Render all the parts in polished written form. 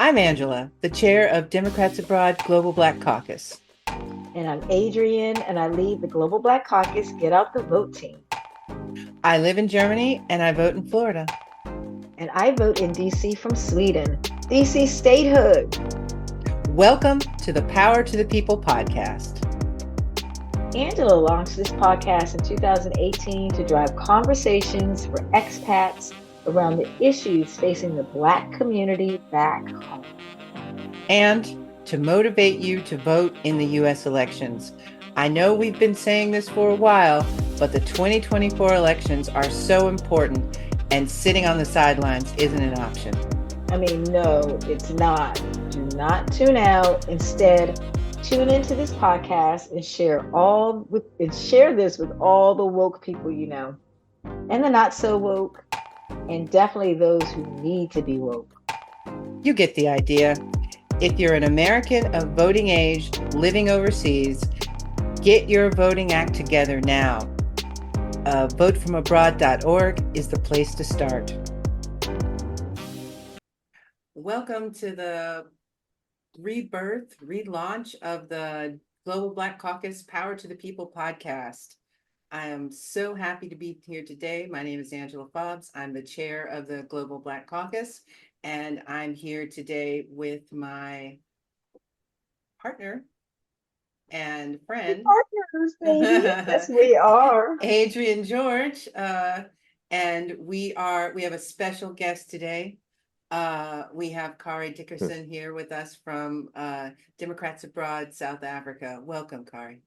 I'm Angela, the chair of Democrats Abroad Global Black Caucus. And I'm Adrienne, and I lead the Global Black Caucus Get Out the Vote team. I live in Germany and I vote in Florida. And I vote in DC from Sweden. DC statehood. Welcome to the Power to the People podcast. Angela launched this podcast in 2018 to drive conversations for expats around the issues facing the Black community back home. And to motivate you to vote in the US elections. I know we've been saying this for a while, but the 2024 elections are so important and sitting on the sidelines isn't an option. I mean, no, it's not. Do not tune out. Instead, tune into this podcast and share this with all the woke people you know, and the not so woke, and definitely those who need to be woke. You get the idea. If you're an American of voting age living overseas, get your voting act together now. Votefromabroad.org is the place to start. Welcome to the relaunch of the Global Black Caucus Power to the People podcast. I am so happy to be here today. My name is Angela Fobbs. I'm the chair of the Global Black Caucus, and I'm here today with my partner and friend. Partners, baby. Yes, we are. Adrienne George. And we have a special guest today. We have Khary Dickerson here with us from Democrats Abroad, South Africa. Welcome, Khary.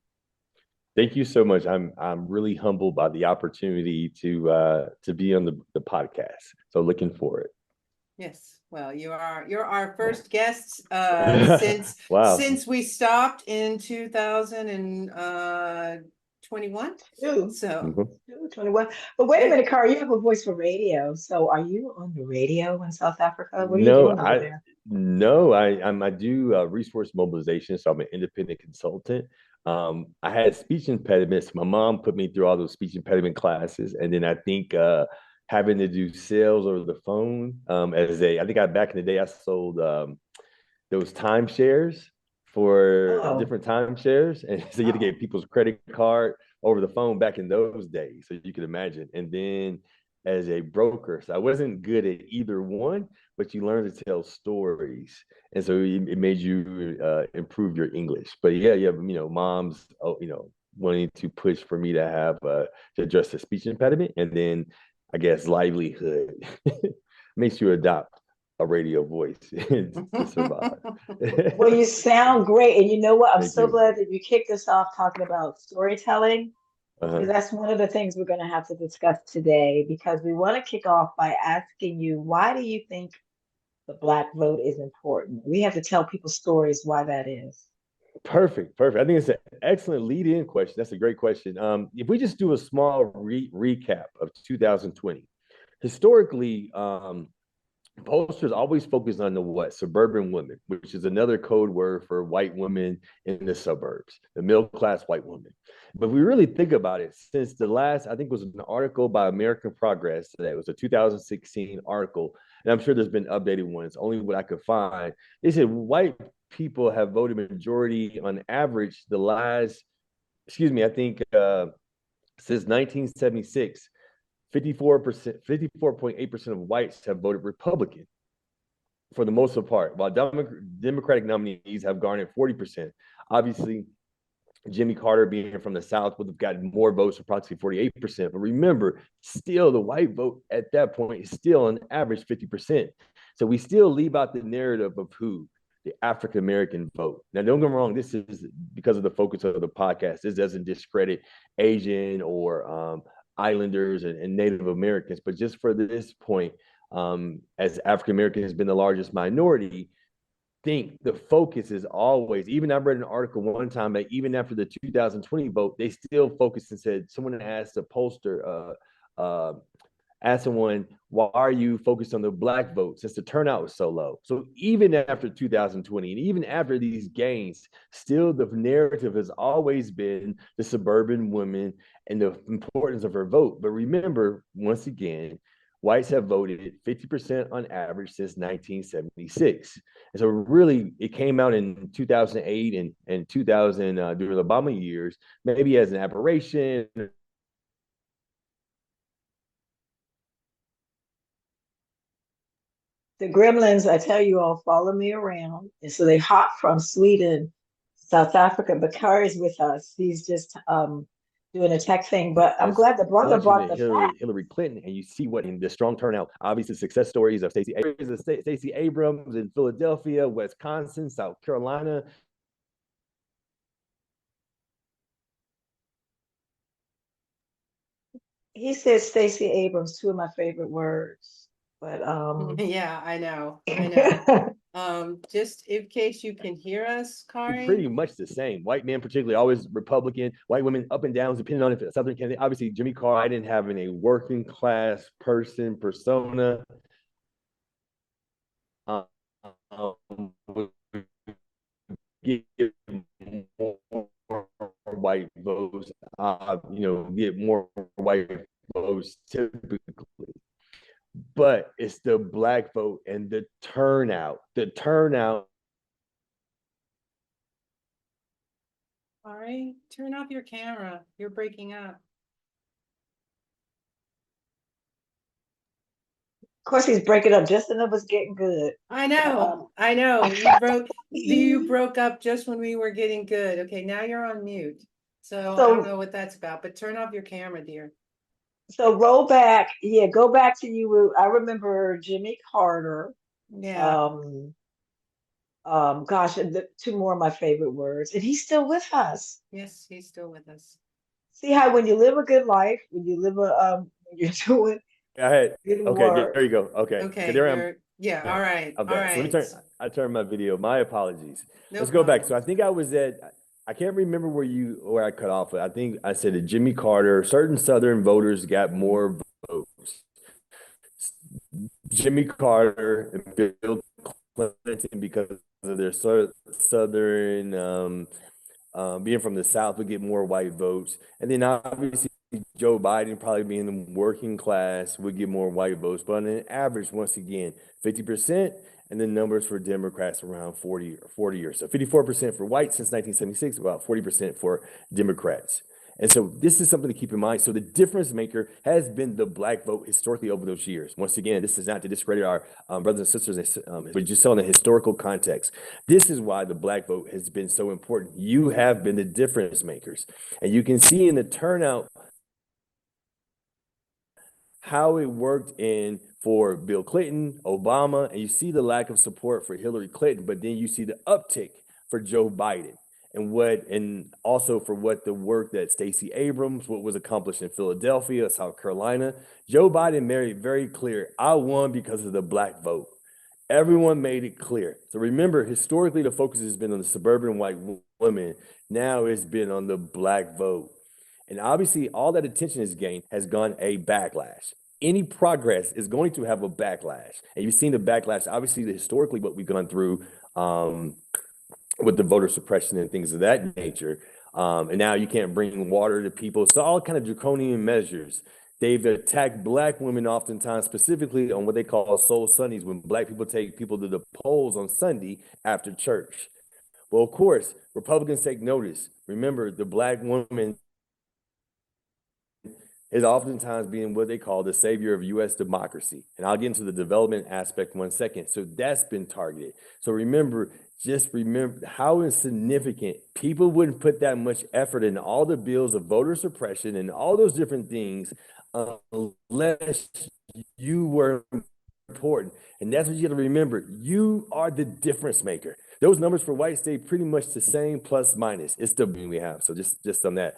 Thank you so much. I'm really humbled by the opportunity to be on the podcast. So looking for it. Yes. Well, you're our first guest Wow. since we stopped in 2021. So 21. But wait a minute, Khary, you have a voice for radio. So are you on the radio in South Africa? What are you doing over there? I do resource mobilization. So I'm an independent consultant. I had speech impediments. My mom put me through all those speech impediment classes, and then I think having to do sales over the phone back in the day I sold those timeshares for different timeshares, and so you had to get people's credit card over the phone back in those days, so you can imagine. And then as a broker, so I wasn't good at either one, but you learn to tell stories, and so it made you improve your English. But yeah, moms, wanting to push for me to have to address the speech impediment, and then I guess livelihood makes you adopt a radio voice to survive. Well, you sound great, and you know what? I'm Thank so you. glad that you kicked us off talking about storytelling. Because that's one of the things we're going to have to discuss today, because we want to kick off by asking you, why do you think the Black vote is important? We have to tell people stories why that is. Perfect. I think it's an excellent lead-in question. That's a great question. If we just do a small recap of 2020, historically, pollsters always focus on suburban women, which is another code word for white women in the suburbs, the middle-class white woman. But we really think about it, since the last, I think it was an article by American Progress, that was a 2016 article, and I'm sure there's been updated ones, only what I could find. They said white people have voted majority on average I think since 1976, 54.8% of whites have voted Republican for the most part, while Democratic nominees have garnered 40%. Obviously, Jimmy Carter, being from the South, would have gotten more votes, approximately 48%. But remember, still the white vote at that point is still on average 50%. So we still leave out the narrative of who? The African American vote. Now, don't get me wrong, this is because of the focus of the podcast. This doesn't discredit Asian or Islanders and Native Americans, but just for this point, as African American has been the largest minority, think the focus is always, even I read an article one time that even after the 2020 vote, they still focused and said, someone asked a pollster, asked someone, why are you focused on the Black vote since the turnout was so low? So even after 2020, and even after these gains, still the narrative has always been the suburban woman and the importance of her vote. But remember, once again, whites have voted 50% on average since 1976. And so really it came out in 2008 and 2000 during the Obama years, maybe as an aberration. The gremlins, I tell you all, follow me around. And so they hop from Sweden, South Africa, but Khary's with us. He's just doing a tech thing. But I'm glad the brother Election brought to the fact. Hillary Clinton, and you see what in the strong turnout. Obviously, success stories of Stacey Abrams in Philadelphia, Wisconsin, South Carolina. He said Stacey Abrams, two of my favorite words. But Yeah, I know. I know. Just in case you can hear us, Pretty Khary. much the same. White men, particularly, always Republican. White women, up and downs, depending on if it's a Southern candidate. Obviously, Jimmy Carter, I didn't have a working class person persona. Get more white votes, get more white votes typically. But it's the black vote and the turnout. Khary, turn off your camera. You're breaking up. of course, he's breaking up just enough was getting good. I know. I know. You broke up just when we were getting good. Okay, now you're on mute. So I don't know what that's about, but turn off your camera, dear. So roll back, go back to you. I remember Jimmy Carter. Yeah. Gosh, two more of my favorite words, and he's still with us. Yes, he's still with us. See how when you live a good life, when you live when you're doing good Okay, work. there you go. Okay, Okay, there I am. yeah, all right. I'm All back. So let right. me I turned my video. My apologies. No Let's go back. So problem. I think I can't remember where I cut off. I think I said that Jimmy Carter, certain Southern voters got more votes. Jimmy Carter and Bill Clinton, because of their Southern being from the South, would get more white votes. And then obviously Joe Biden, probably being the working class, would get more white votes. But on an average, once again, 50%. And the numbers for Democrats around 40 or so. 54% for whites since 1976, about 40% for Democrats. And so this is something to keep in mind. So the difference maker has been the black vote historically over those years. Once again, this is not to discredit our brothers and sisters, but just on the historical context. This is why the black vote has been so important. You have been the difference makers. And you can see in the turnout how it worked in for Bill Clinton, Obama, and you see the lack of support for Hillary Clinton, but then you see the uptick for Joe Biden and also for what the work that Stacey Abrams, what was accomplished in Philadelphia, South Carolina. Joe Biden made it very clear, I won because of the black vote. Everyone made it clear. So remember, historically, the focus has been on the suburban white women. Now it's been on the black vote. And obviously, all that attention is gained has gone a backlash. Any progress is going to have a backlash. And you've seen the backlash, obviously, historically, what we've gone through with the voter suppression and things of that nature. And now you can't bring water to people. So all kind of draconian measures. They've attacked black women oftentimes, specifically on what they call soul Sundays, when black people take people to the polls on Sunday after church. Well, of course, Republicans take notice. Remember, the black woman is oftentimes being what they call the savior of U.S. democracy. And I'll get into the development aspect in 1 second. So that's been targeted. So just remember how insignificant people wouldn't put that much effort in all the bills of voter suppression and all those different things unless you were important. And that's what you got to remember. You are the difference maker. Those numbers for white stay pretty much the same, plus minus. It's the we have. So just on that.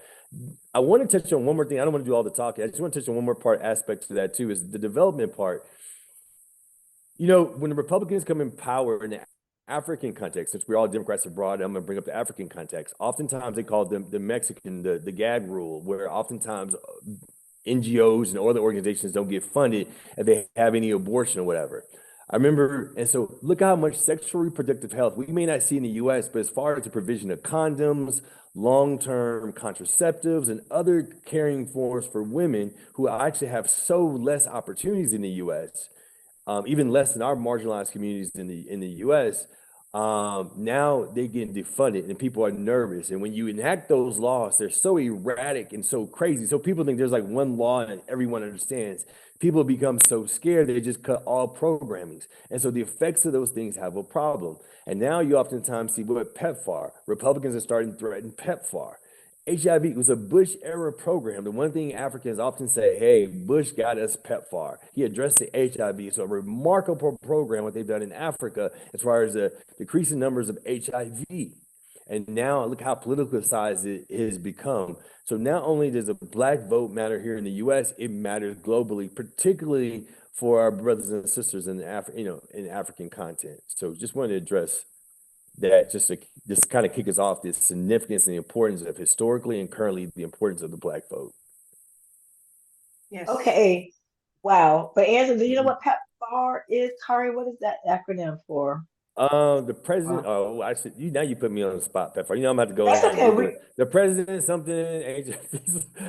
I want to touch on one more thing. I don't want to do all the talking. I just want to touch on one more aspect to that too, is the development part. When the Republicans come in power in the African context, since we're all Democrats abroad, I'm going to bring up the African context. Oftentimes they call them the Mexican, the gag rule, where oftentimes NGOs and other organizations don't get funded if they have any abortion or whatever. I remember, and so look how much sexual reproductive health we may not see in the US, but as far as the provision of condoms, long-term contraceptives, and other caring forms for women who actually have so less opportunities in the US, even less than our marginalized communities in the U.S. Now they're getting defunded, and people are nervous. And when you enact those laws, they're so erratic and so crazy. So people think there's like one law and everyone understands. People become so scared they just cut all programmings, and so the effects of those things have a problem. And now you oftentimes see what PEPFAR. Republicans are starting to threaten PEPFAR. HIV was a Bush era program. The one thing Africans often say, hey, Bush got us PEPFAR. He addressed the HIV. So a remarkable program, what they've done in Africa, as far as the decreasing numbers of HIV. And now look how politicized it has become. So not only does a black vote matter here in the US, it matters globally, particularly for our brothers and sisters in in African content. So just wanted to address that just kind of kick us off, the significance and the importance of historically and currently the importance of the black vote. Yes. Okay. Wow. But Angela, do you know Mhm. what PEPFAR is, Khary? What is that acronym for? The president. Wow. Oh, I should. You now you put me on the spot, Pepper. You know I'm about to go That's ahead and okay. Google it. The president something.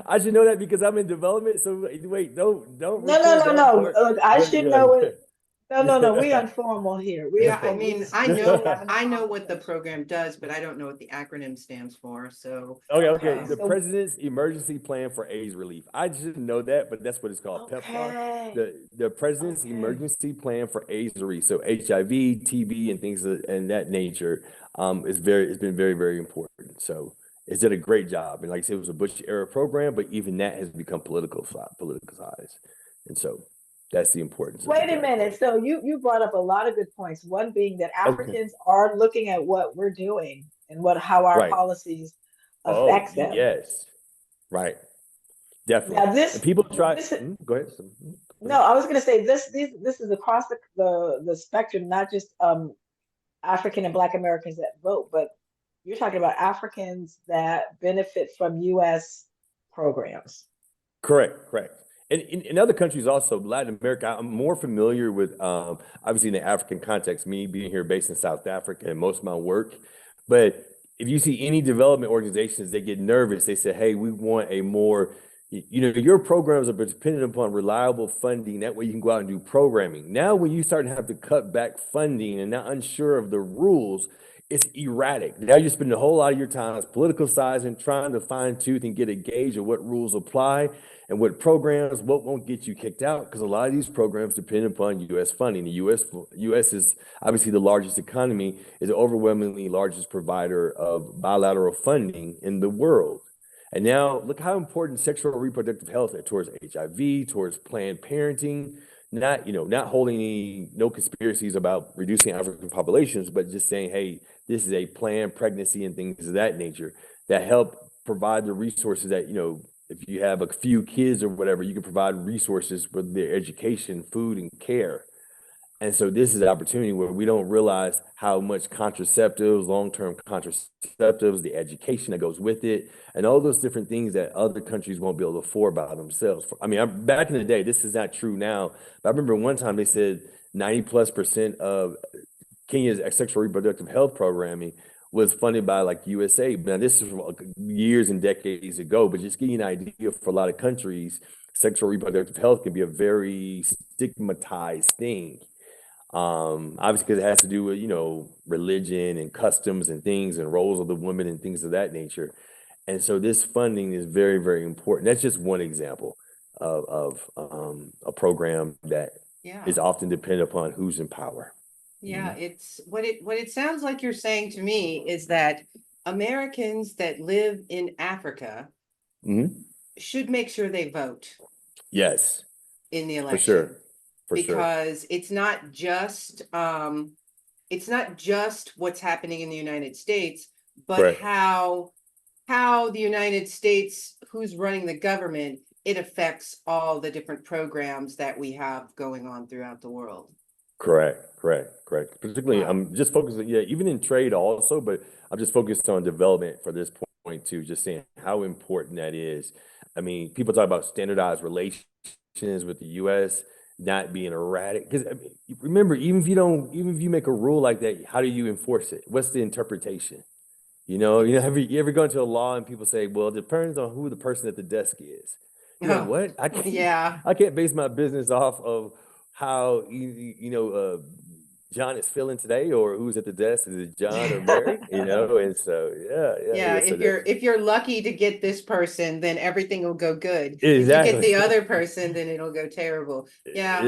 I should know that because I'm in development. So wait, don't No, no, record no, that no. part. Look, I But should know yeah, it. No, no, no. We informal here. We Yeah, I informal. mean, We having a I know what the conversation. program does, but I don't know what the acronym stands for. So, okay. Okay. The um, So, president's emergency plan for AIDS relief. I just know that, but that's what it's called, PEPFAR. okay. The president's Okay. emergency plan for AIDS relief. So HIV, TB, and things of and that nature. It's been very, very important. So it's did a great job. And like I said, it was a Bush era program, but even that has become politicized. And so that's the importance of the Wait a black minute. vote. So you brought up a lot of good points. One being that Okay. Africans are looking at what we're doing and what how our Right. policies Oh, affect them. yes. Right. Definitely. Now And people try. this Go ahead. Go no, ahead. I was going to say this is across the spectrum, not just African and Black Americans that vote, but you're talking about Africans that benefit from U.S. programs. Correct, correct. And in other countries also, Latin America, I'm more familiar with obviously in the African context, me being here based in South Africa and most of my work. But if you see any development organizations, they get nervous. They say, hey, we want a more, your programs are dependent upon reliable funding. That way you can go out and do programming. Now, when you start to have to cut back funding and not unsure of the rules, it's erratic. Now you're spending a whole lot of your time politicizing, trying to fine tooth and get a gauge of what rules apply and what programs, what won't get you kicked out, because a lot of these programs depend upon U.S. funding. The U.S. is obviously the largest economy, is the overwhelmingly largest provider of bilateral funding in the world. And now look how important sexual and reproductive health is towards HIV, towards Planned Parenting, not holding no conspiracies about reducing African populations, but just saying, hey, this is a planned pregnancy and things of that nature that help provide the resources that, if you have a few kids or whatever, you can provide resources for their education, food, and care. And so this is an opportunity where we don't realize how much contraceptives, long-term contraceptives, the education that goes with it, and all those different things that other countries won't be able to afford by themselves. I mean, back in the day, this is not true now, but I remember one time they said 90+% of Kenya's sexual reproductive health programming was funded by like USA. Now this is years and decades ago, but just getting an idea for a lot of countries, sexual reproductive health can be a very stigmatized thing. Obviously because it has to do with, religion and customs and things and roles of the woman and things of that nature. And so this funding is very, very important. That's just one example of a program that yeah. is often dependent upon who's in power. Yeah, it's what it sounds like you're saying to me is that Americans that live in Africa Mm-hmm. should make sure they vote Yes, in the for election, sure. For sure. because it's not just what's happening in the United States, but Correct. how the United States, who's running the government, it affects all the different programs that we have going on throughout the world. Correct. Particularly, Wow. I'm just focusing, yeah, even in trade also, but I'm just focused on development for this point too, just saying how important that is. I mean, people talk about standardized relations with the US. not being erratic. Because remember, even if you make a rule like that, how do you enforce it? What's the interpretation? You ever go into a law and people say, well, it depends on who the person at the desk is. You're like, Oh, what? I can't, yeah. I can't base my business off of how John is feeling today, or who's at the desk. Is it John or Mary? And so Yeah, So if you're lucky to get this person, then everything will go good. If you get exactly. the other person, then it'll go terrible. Yeah.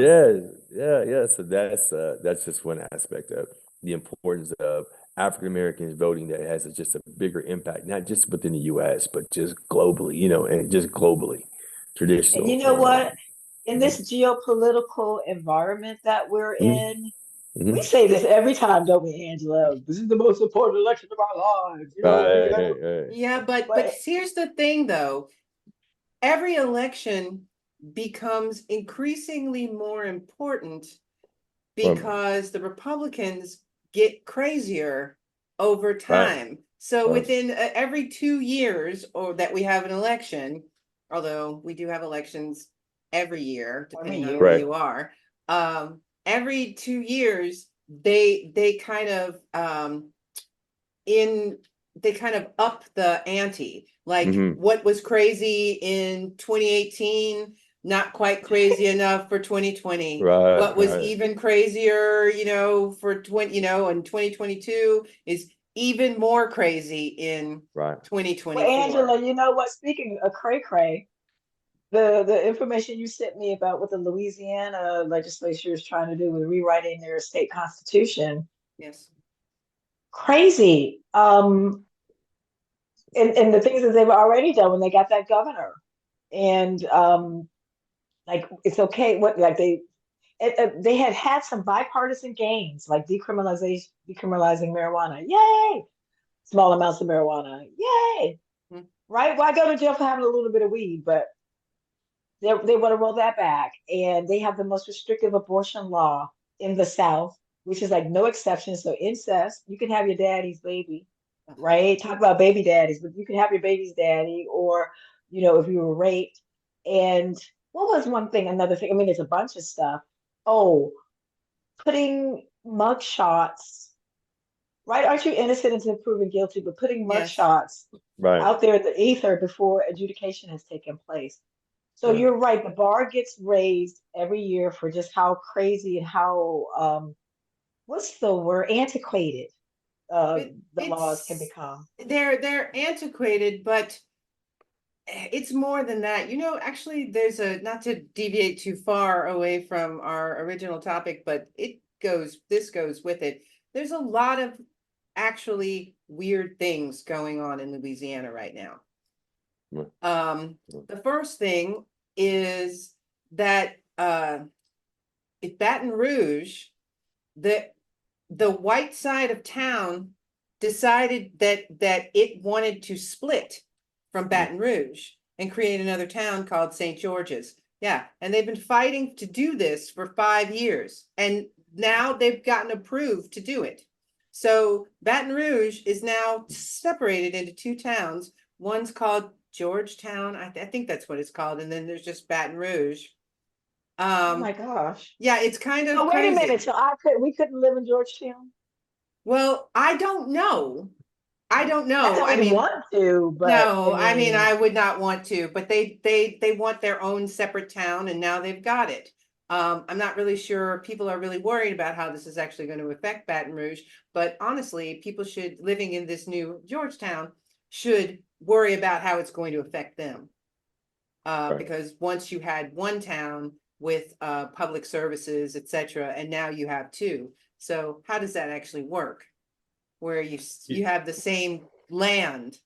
Yeah. So that's just one aspect of the importance of African Americans voting that has just a bigger impact, not just within the U.S. but just globally, and just globally, And you traditional. know what? In Mhm, this geopolitical environment that we're mhm, in, we mhm. say this every time, don't we, Angela? This is the most important election of our lives. You know, we got. Right. Yeah, but But here's the thing though. Every election becomes increasingly more important Right. because the Republicans get crazier over Right. time. So Right. within every 2 years or that we have an election, although we do have elections every year, every depending on where year, Right. you are, every 2 years they kind of in they kind of up the ante. Like Hmm. what was crazy in 2018, not quite crazy enough for 2020. Right. What was Right. even crazier, for in 2022 is even more crazy in Right. well, 2024. Angela, you know what? Speaking of cray cray, the information you sent me about what the Louisiana legislature is trying to do with rewriting their state constitution, Yes. crazy. And the things that they've already done when they got that governor, and like it's okay. What like they had had some bipartisan gains, like decriminalizing marijuana. Yay! Small amounts of marijuana. Yay! Mm. Right? Why go to jail for having a little bit of weed? But they want to roll that back, and they have the most restrictive abortion law in the South, which is like no exceptions. So incest, you can have your daddy's baby, right? Talk about baby daddies, but you can have your baby's daddy, or if you were raped. And what was one thing? Another thing. I mean, there's a bunch of stuff. Oh, putting mug shots, right? Aren't you innocent until proven guilty? But putting mug Yes. shots Right. out there in the ether before adjudication has taken place. So Right. you're right. The bar gets raised every year for just how crazy and how what's the word, antiquated It, the laws can it's become. they're antiquated, but it's more than that. Actually, there's not to deviate too far away from our original topic, but this goes with it. There's a lot of actually weird things going on in Louisiana right now. Right. The first thing is that at Baton Rouge, the white side of town decided that it wanted to split from Baton Rouge and create another town called St. George's. Yeah, and they've been fighting to do this for 5 years, and now they've gotten approved to do it. So Baton Rouge is now separated into two towns. One's called Georgetown, I think that's what it's called, and then there's just Baton Rouge. Oh my Um, gosh. yeah, it's kind of So wait a minute. crazy. So we couldn't live in Georgetown? Well, I don't know. I don't Not know. that I we'd mean, want to, but I no, I mean, mean, I would not want to, but they want their own separate town, and now they've got it. I'm not really sure people are really worried about how this is actually going to affect Baton Rouge, but honestly, people should living in this new Georgetown should worry about how it's going to affect them. Right. Because once you had one town with public services, etc., and now you have two. So how does that actually work? Where you have the same land,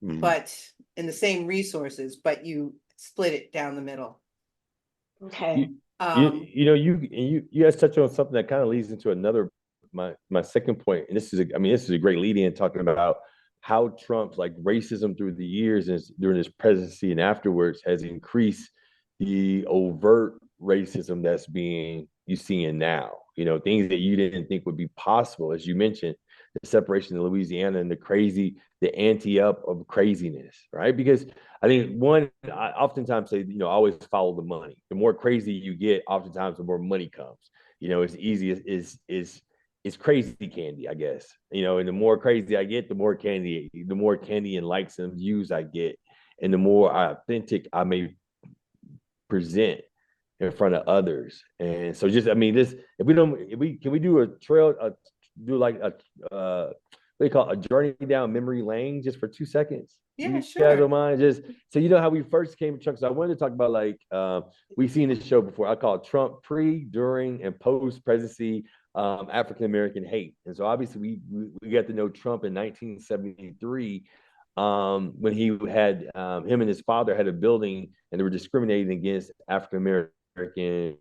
Mhm. but in the same resources, but you split it down the middle. okay. You, Um, you guys touch on something that kind of leads into another my second point, and this is a great lead in talking about how Trump's like racism through the years and during his presidency and afterwards has increased the overt racism that's being you seeing now. Things that you didn't think would be possible, as you mentioned, the separation of Louisiana and the ante up of craziness, right? Because I think I oftentimes say, always follow the money. The more crazy you get, oftentimes the more money comes. It's easy is crazy candy, I guess. And the more crazy I get, the more candy and likes and views I get, and the more authentic I may present in front of others. And so just, this, can we do a trail, do like a, what do you call it, a journey down memory lane just for 2 seconds? Yeah, You sure. guys don't mind? Just so how we first came to Trump. So I wanted to talk about, like, we've seen this show before. I call it Trump pre, during, and post presidency African American hate. And so obviously we got to know Trump in 1973, when he had him and his father had a building and they were discriminating against African American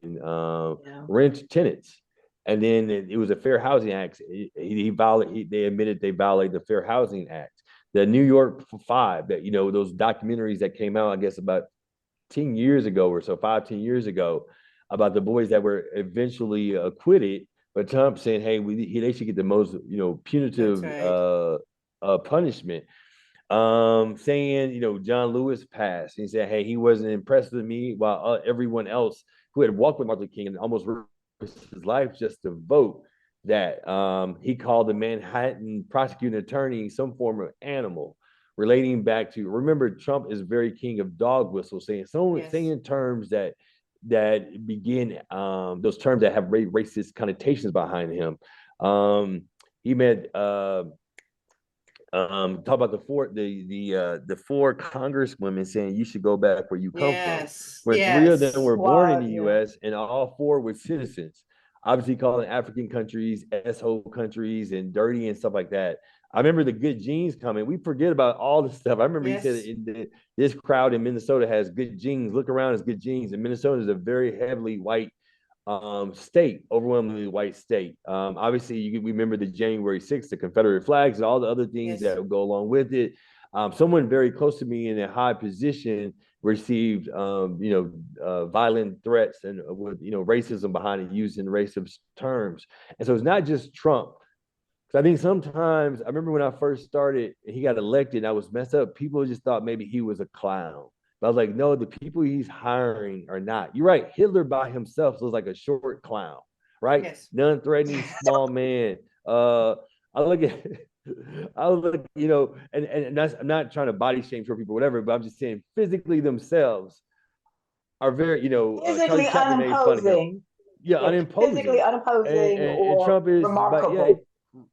rent tenants. And then it was a Fair Housing Act. They admitted they violated the Fair Housing Act. The New York Five, that those documentaries that came out, I guess about 10 years ago or so, 5-10 years ago, about the boys that were eventually acquitted, but Trump saying, hey, they should get the most punitive punishment. Saying, John Lewis passed. He said, hey, he wasn't impressed with me, while everyone else who had walked with Martin Luther King and almost risked his life just to vote, that he called the Manhattan prosecuting attorney some form of animal, relating back to, remember, Trump is very king of dog whistles, saying terms that begin, those terms that have racist connotations behind him. He met talk about the four congresswomen saying you should go back where you come from, when 3 of them were born in the U.S. and all 4 were citizens, obviously calling African countries asshole countries and dirty and stuff like that. I remember the good genes coming. We forget about all the stuff. I remember he said this crowd in Minnesota has good genes. Look around, it's good genes. And Minnesota is a very heavily white state, overwhelmingly white state. Obviously, you remember the January 6th, the Confederate flags, and all the other things that would go along with it. Someone very close to me in a high position received, violent threats and with racism behind it, using racist terms. And so it's not just Trump. So I think sometimes, I remember when I first started, he got elected, and I was messed up. People just thought maybe he was a clown. But I was like, no, the people he's hiring are not. You're right. Hitler by himself was like a short clown, right? Yes. Non-threatening small man. I look at, and that's, I'm not trying to body shame for people, whatever, but I'm just saying physically themselves are very, physically unimposing. Unimposing. Physically unimposing and Trump is remarkable.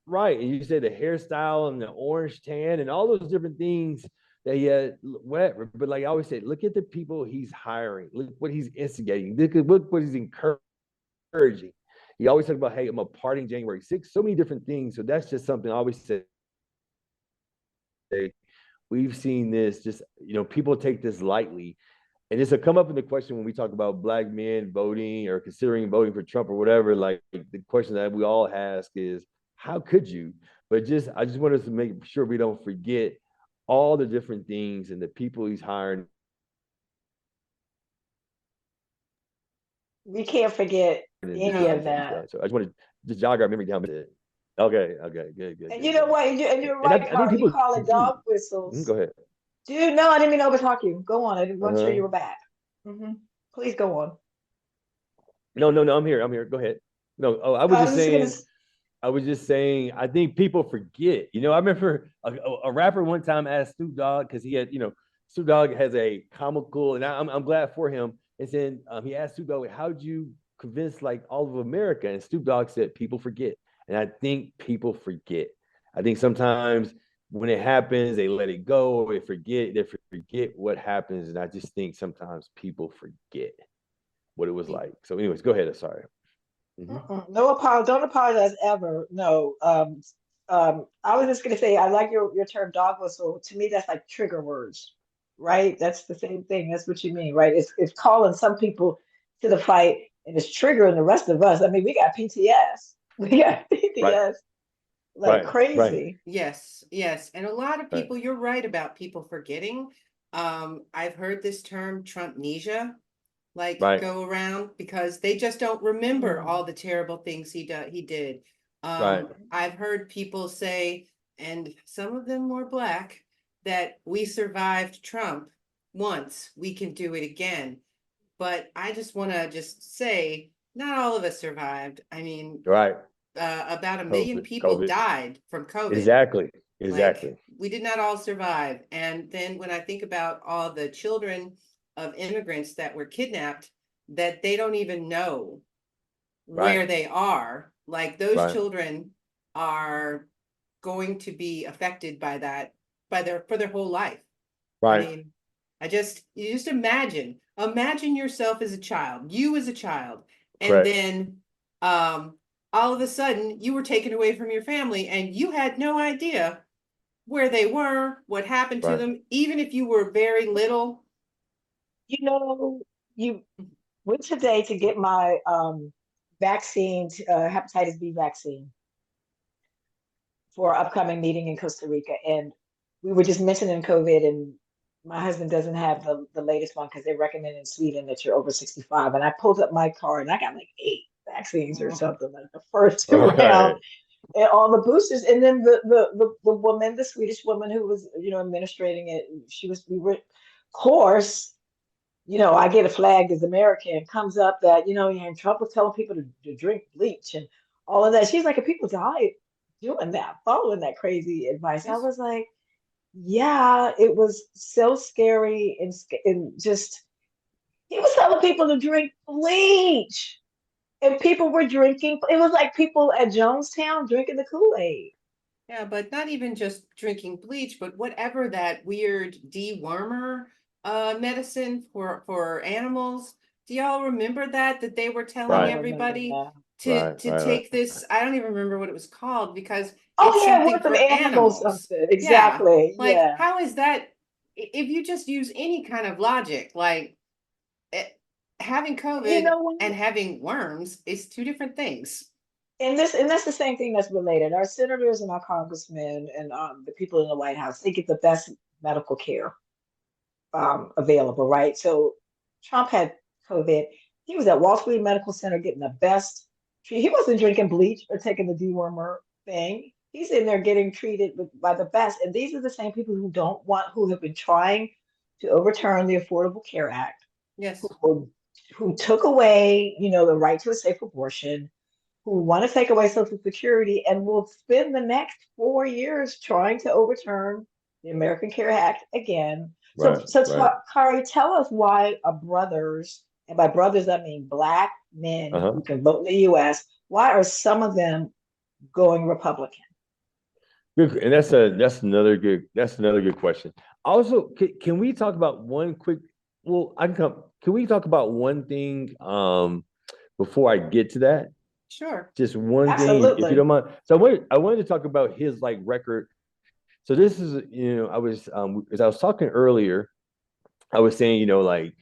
Right. And you say the hairstyle and the orange tan and all those different things that he had, whatever. But like I always say, look at the people he's hiring. Look what he's instigating. Look what he's encouraging. He always talks about, hey, I'm a parting January 6th. So many different things. So that's just something I always say. We've seen this, just, people take this lightly. And this will come up in the question when we talk about Black men voting or considering voting for Trump or whatever. Like, the question that we all ask is, how could you? But I just want us to make sure we don't forget all the different things and the people he's hiring. We can't forget any of that. So I just want to jog our memory down. Okay, good. And you know what? And you're right, Khary. You call it dog whistles. Go ahead. Dude, no, I didn't mean to overtalk you. Go on. I wasn't sure you were back. Please go on. No, I'm here. Go ahead. No, I was just saying, I think people forget. I remember a rapper one time asked Snoop Dogg, because he had, Snoop Dogg has a comical, and I'm glad for him. And then he asked Snoop Dogg, how'd you convince like all of America? And Snoop Dogg said, people forget. And I think people forget. I think sometimes when it happens, they let it go, or they forget what happens. And I just think sometimes people forget what it was like. So anyways, go ahead. Sorry. No apology. Don't apologize ever. No. I was just gonna say, I like your term dog whistle. To me, that's like trigger words, right? That's the same thing. That's what you mean, right? It's calling some people to the fight, and it's triggering the rest of us. I mean, we got PTS. We got PTS like crazy. Right. Yes. And a lot of people, you're right about people forgetting. I've heard this term Trumpnesia go around, because they just don't remember all the terrible things he did. Right. I've heard people say, and some of them were Black, that we survived Trump once, we can do it again. But I just want to just say, not all of us survived. I mean, Right. about 1 million people COVID. died from COVID. Exactly. Like, Exactly. we did not all survive. And then when I think about all the children of immigrants that were kidnapped, that they don't even know Right. where they are, like those Right. children are going to be affected by that for their whole life. I Right. mean, you just imagine yourself as a child, you as a child, and Correct. then all of a sudden you were taken away from your family and you had no idea where they were, what happened to Right. them, even if you were very little. You know, you went today to get my vaccine, hepatitis B vaccine for our upcoming meeting in Costa Rica. And we were just mentioning COVID, and my husband doesn't have the latest one because they recommend in Sweden that you're over 65. And I pulled up my card and I got like 8 vaccines or Oh, something, like the first two round Right. and all the boosters. And then the woman, the Swedish woman who was, administrating it, we were, of course, I get a flag as American, comes up that, and Trump was telling people to drink bleach and all of that. She's like, if people died doing that, following that crazy advice. I yes. was like, yeah, it was so scary and just, he was telling people to drink bleach. And people were drinking. It was like people at Jonestown drinking the Kool-Aid. Yeah, but not even just drinking bleach, but whatever that weird dewormer medicine for animals. Do y'all remember that they were I telling Right. remember everybody that. Right. to Right. take this? I don't even remember what it was called because Oh it's yeah, something worth of for animals animals. something. Yeah. Exactly. Like, Yeah. how is that? If you just use any kind of logic, like eh, having You COVID know and what? having worms is two different things. And that's the same thing that's related. Our senators and our congressmen and the people in the White House, they get the best medical care available, right? So Trump had COVID. He was at Wall Street Medical Center getting the best treat. He wasn't drinking bleach or taking the dewormer thing. He's in there getting treated by the best. And these are the same people who have been trying to overturn the Affordable Care Act, Yes. who took away, the right to a safe abortion, who want to take away Social Security and will spend the next 4 years trying to overturn the American Care Act again. So, Right. so Right. Khary, tell us why our brothers, and by brothers I mean Black men Uh-huh. who can vote in the U.S., why are some of them going Republican? Good. And that's another good question. Also, can we talk about one quick well, I can come can we talk about one thing before I get to that? Sure. Just one thing, if you Absolutely. don't mind. So I wanted to talk about his like record. So this is, I was as I was talking earlier, I was saying, like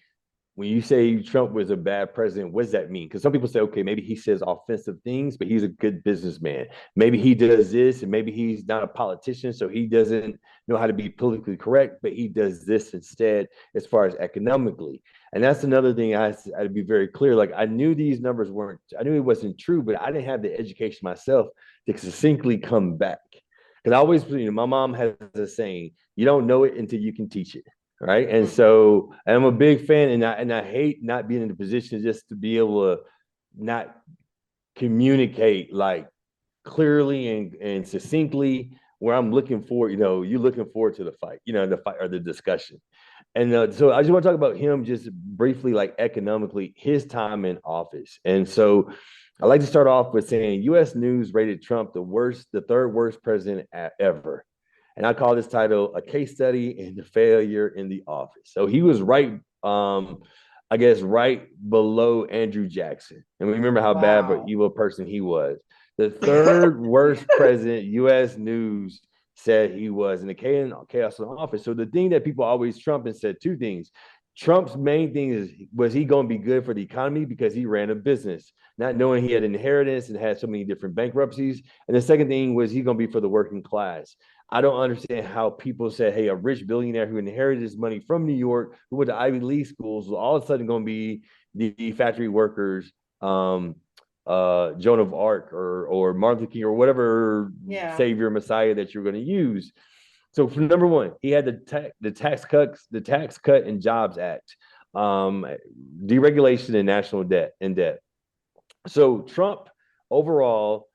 when you say Trump was a bad president, what does that mean? Because some people say, okay, maybe he says offensive things, but he's a good businessman. Maybe he does this, and maybe he's not a politician, so he doesn't know how to be politically correct, but he does this instead as far as economically. And that's another thing I had to be very clear. Like I knew these numbers I knew it wasn't true, but I didn't have the education myself to succinctly come back. Because I always, my mom has a saying, you don't know it until you can teach it. Right. And Mm. so I'm a big fan, and I hate not being in the position just to be able to not communicate like clearly and succinctly where I'm looking forward, you're looking forward to the fight, the fight or the discussion. And so I just want to talk about him just briefly, like economically, his time in office. And so I like to start off with saying US News rated Trump the third worst president ever. And I call this title a case study in the failure in the office. So he was right, I guess, right below Andrew Jackson. And we remember how bad of an Wow. evil person he was. The third worst president US News said he was in the chaos in office. So the thing that people always Trump and said two things. Trump's main thing was he going to be good for the economy because he ran a business, not knowing he had inheritance and had so many different bankruptcies. And the second thing was he going to be for the working class. I don't understand how people say, hey, a rich billionaire who inherited his money from New York, who went to Ivy League schools, was all of a sudden going to be the factory workers, Joan of Arc or Martin Luther King or whatever savior messiah that you're going to use. So for number one, he had the Tax Cut and Jobs Act, deregulation and national debt. So Trump overall,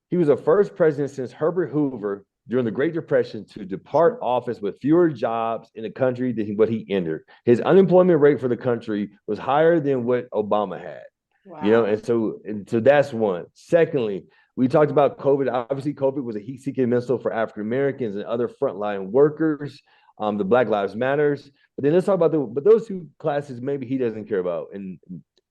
he was the first president since Herbert Hoover during the Great Depression to depart office with fewer jobs in the country than what he entered. His unemployment rate for the country was higher than what Obama had. Wow. And so that's one. Secondly, we talked about COVID. Obviously, COVID was a heat-seeking missile for African Americans and other frontline workers. The Black Lives Matters. But then let's talk about those two classes maybe he doesn't care about.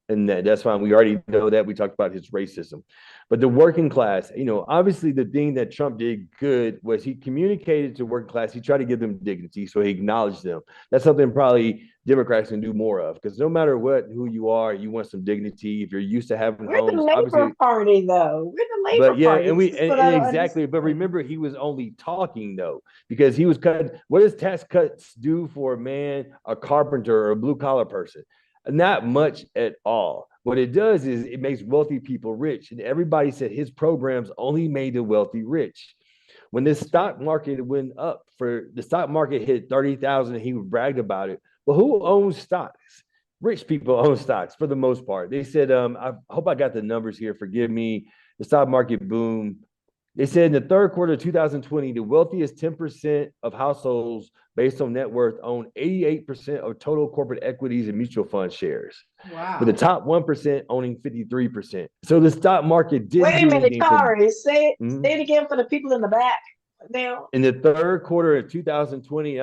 And that's fine. We already know that. We talked about his racism. But the working class, obviously the thing that Trump did good was he communicated to working class. He tried to give them dignity, so he acknowledged them. That's something probably Democrats can do more of, because no matter who you are, you want some dignity. If you're used to having We're homes, the Labor Party, though. We're the Labor Party. And exactly. But remember, he was only talking though, because he was cutting. What does tax cuts do for a man, a carpenter, or a blue collar person? Not much at all. What it does is it makes wealthy people rich. And everybody said his programs only made the wealthy rich. When the stock market went up, the stock market hit 30,000, and he bragged about it. But who owns stocks? Rich people own stocks for the most part. They said, I hope I got the numbers here. Forgive me. The stock market boom. They said in the third quarter of 2020, the wealthiest 10% of households based on net worth own 88% of total corporate equities and mutual fund shares. Wow. With the top 1% owning 53%. So the stock market didn't Wait a minute, Khary, say it again for the people in the back. Now, in the third quarter of 2020,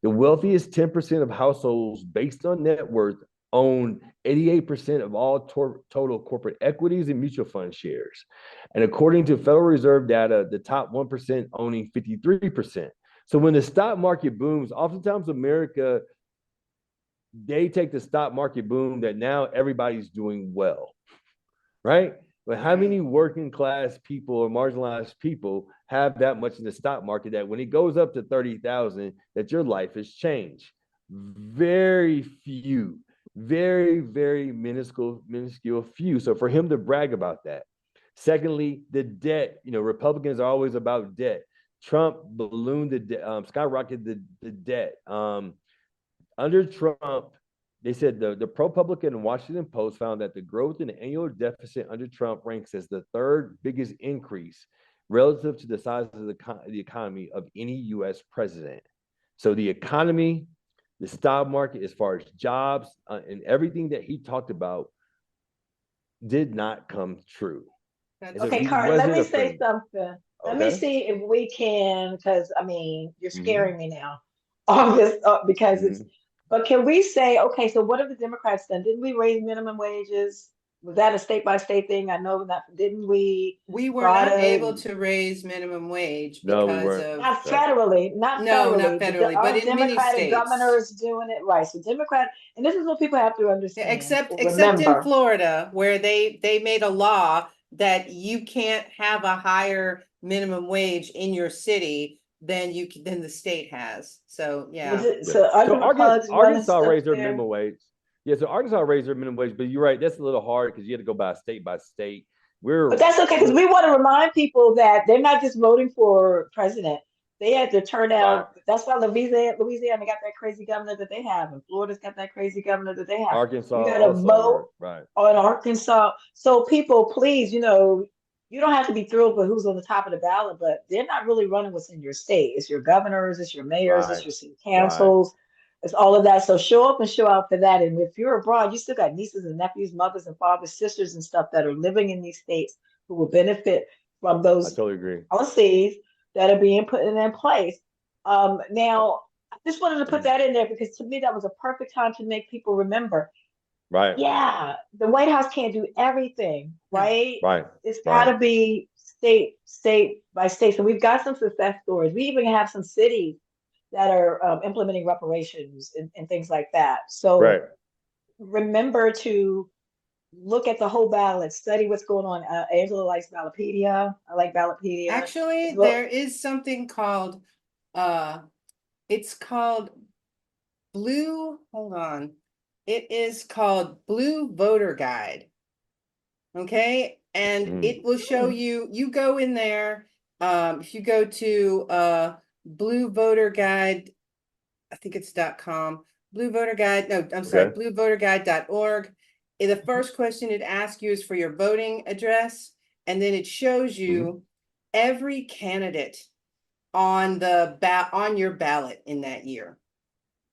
the wealthiest 10% of households based on net worth own 88% of all total corporate equities and mutual fund shares. And according to Federal Reserve data, the top 1% owning 53%. So when the stock market booms, oftentimes America, they take the stock market boom that now everybody's doing well, right? But how many working class people or marginalized people have that much in the stock market that when it goes up to 30,000, that your life has changed? Very few. Very, very minuscule few. So for him to brag about that. Secondly, the debt. Republicans are always about debt. Trump ballooned the debt, skyrocketed the debt. Under Trump, they said the ProPublica Washington Post found that the growth in the annual deficit under Trump ranks as the third biggest increase relative to the size of the economy of any U.S. president. So the economy, the stock market, as far as jobs and everything that he talked about, did not come true. Okay, Khary, let me say something. Let me see if we can, because you're scaring me now. All this because it's. But can we say, okay, so what have the Democrats done? Didn't we raise minimum wages? Was that a state by state thing? I know that. Didn't we? We were not able to raise minimum wage because of not federally, not federally, but in many Democratic states. Governors doing it right. So Democrat, and this is what people have to understand. Except in Florida, where they made a law that you can't have a higher minimum wage in your city than the state has. So So Arkansas raised their minimum wage. Yeah, so Arkansas raised their minimum wage, but you're right, that's a little hard because you have to go by state. But that's okay, because we want to remind people that they're not just voting for president. They had to turn out. Right. That's why Louisiana got that crazy governor that they have, and Florida's got that crazy governor that they have. Arkansas, you got to vote on Arkansas. So people, please, you don't have to be thrilled with who's on the top of the ballot, but they're not really running what's in your state. It's your governors, it's your mayors, it's your city councils, it's all of that. So show up and show out for that. And if you're abroad, you still got nieces and nephews, mothers and fathers, sisters and stuff that are living in these states who will benefit from those policies that are being put in place. Now, I just wanted to put that in there because to me, that was a perfect time to make people remember. Right. Yeah, the White House can't do everything, right? Right. It's got to be state by state. So we've got some success stories. We even have some cities that are implementing reparations and things like that. So remember to look at the whole ballot, study what's going on. Angela likes Ballotpedia. I like Ballotpedia. Actually, there is something called, it's called Blue, hold on. It is called Blue Voter Guide. Okay, and it will show you, you go in there, if you go to Blue Voter Guide, I think it's .com, Blue Voter Guide, no, I'm sorry, Okay. bluevoterguide.org. The first question it asks you is for your voting address, and then it shows you every candidate on on your ballot in that year.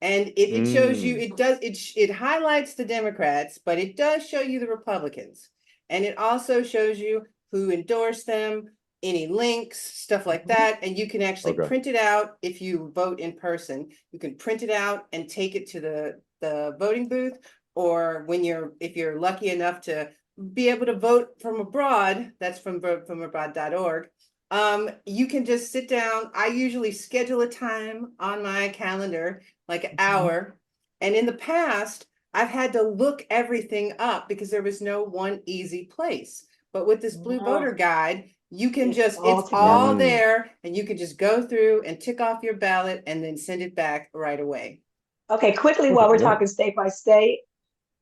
And it shows you, it highlights the Democrats, but it does show you the Republicans. And it also shows you who endorsed them, any links, stuff like that. And you can actually print it out if you vote in person. You can print it out and take it to the voting booth, or if you're lucky enough to be able to vote from abroad, that's from voteFromAbroad.org. You can just sit down. I usually schedule a time on my calendar, like an hour. And in the past, I've had to look everything up because there was no one easy place. But with this Blue Voter Guide, you can it's all there, and you can just go through and tick off your ballot and then send it back right away. Okay, quickly, while we're talking state by state,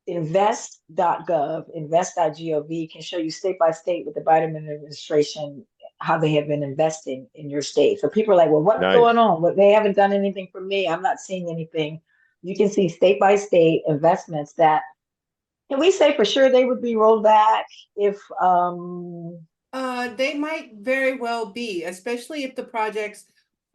invest.gov, invest.gov can show you state by state with the Biden administration how they have been investing in your state. So people are like, well, what's going on? Well, they haven't done anything for me. I'm not seeing anything. You can see state by state investments that, can we say for sure they would be rolled back if they might very well be, especially if the projects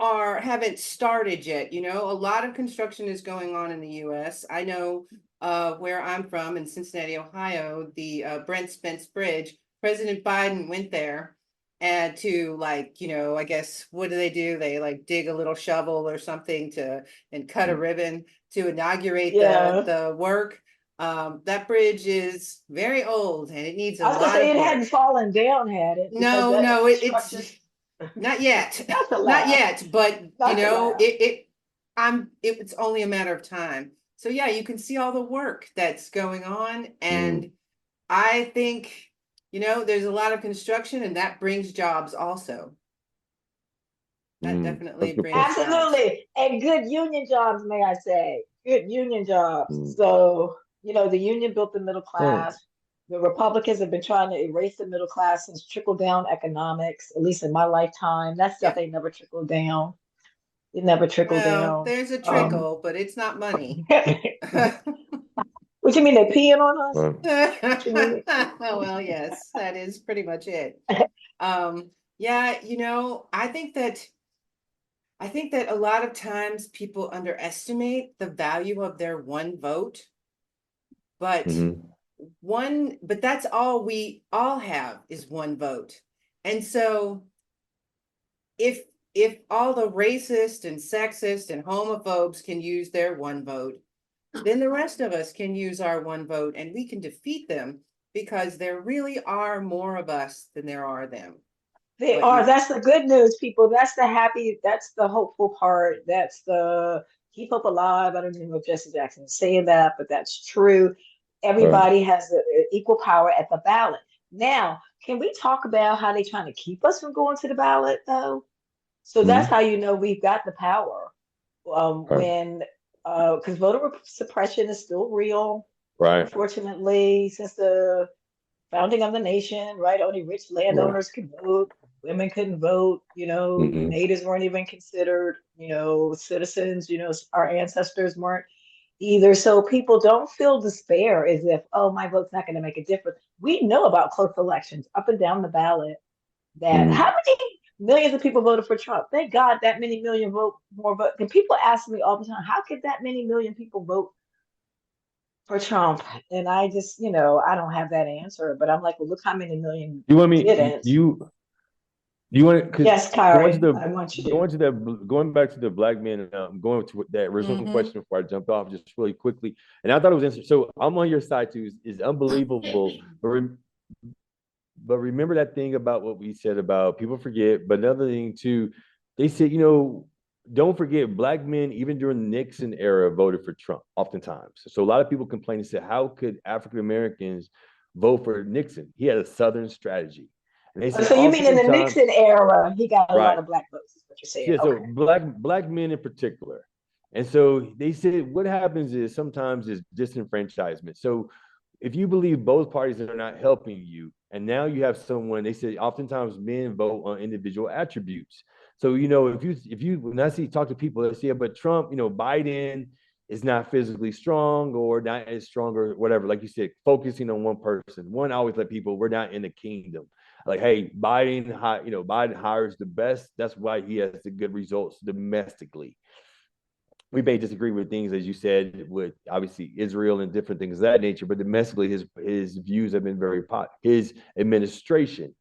haven't started yet. You know, a lot of construction is going on in the US. I know where I'm from in Cincinnati, Ohio, the Brent Spence Bridge, President Biden went there and to, like, you know, I guess, what do? They like dig a little shovel or something and cut a ribbon to inaugurate the work. That bridge is very old and it needs a lot of work. It hadn't fallen down, had it? No, it's not yet. Not yet, but you know, it's only a matter of time. So yeah, you can see all the work that's going on. And I think, you know, there's a lot of construction and that brings jobs also. That definitely brings absolutely jobs. And good union jobs, may I say. Good union jobs. So, you know, the union built the middle class. The Republicans have been trying to erase the middle class since trickle down economics, at least in my lifetime. That stuff ain't never trickled down. It never trickled down. There's a trickle, but it's not money. What you mean, they peeing on us? Well, yes, that is pretty much it. Yeah, you know, I think that a lot of times people underestimate the value of their one vote, but that's all we all have is one vote. And so if all the racist and sexist and homophobes can use their one vote, then the rest of us can use our one vote and we can defeat them, because there really are more of us than there are them. They are. That's the good news, people. That's the hopeful part. That's the keep hope alive. I don't even know if Jesse Jackson is saying that, but that's true. Everybody has equal power at the ballot. Now, can we talk about how they're trying to keep us from going to the ballot, though? So that's how you know we've got the power. When because voter suppression is still real. Right. Unfortunately, since the founding of the nation, right? Only rich landowners could vote. Women couldn't vote. You know, natives weren't even considered. You know, citizens. You know, our ancestors weren't either. So people don't feel despair as if, oh, my vote's not going to make a difference. We know about close elections up and down the ballot. That how many millions of people voted for Trump? Thank God that many million more vote. And people ask me all the time, how could that many million people vote for Trump? And I just, you know, I don't have that answer, but I'm like, well, look how many million didn't. You want to? Yes, Khary, I want you. Going back to the black men, going to that original question before I jumped off just really quickly, and I thought it was interesting. So I'm on your side too. Is unbelievable, but remember that thing about what we said about people forget. But another thing too, they said, you know, don't forget black men even during the Nixon era voted for Trump oftentimes. So a lot of people complain and said, how could African Americans vote for Nixon? He had a Southern strategy. So you mean in the Nixon era, he got a lot of black votes, is what you're saying? Yeah, so black men in particular. And so they said what happens is sometimes is disenfranchisement. So if you believe both parties are not helping you, and now you have someone, they say oftentimes men vote on individual attributes. So, if you when I see talk to people, they say, yeah, but Trump, Biden is not physically strong or not as strong or whatever. Like you said, focusing on one person. One, I always let people, we're not in the kingdom. Like, hey, Biden hires the best. That's why he has the good results domestically. We may disagree with things, as you said, with obviously Israel and different things of that nature, but domestically, his views have been very his administration,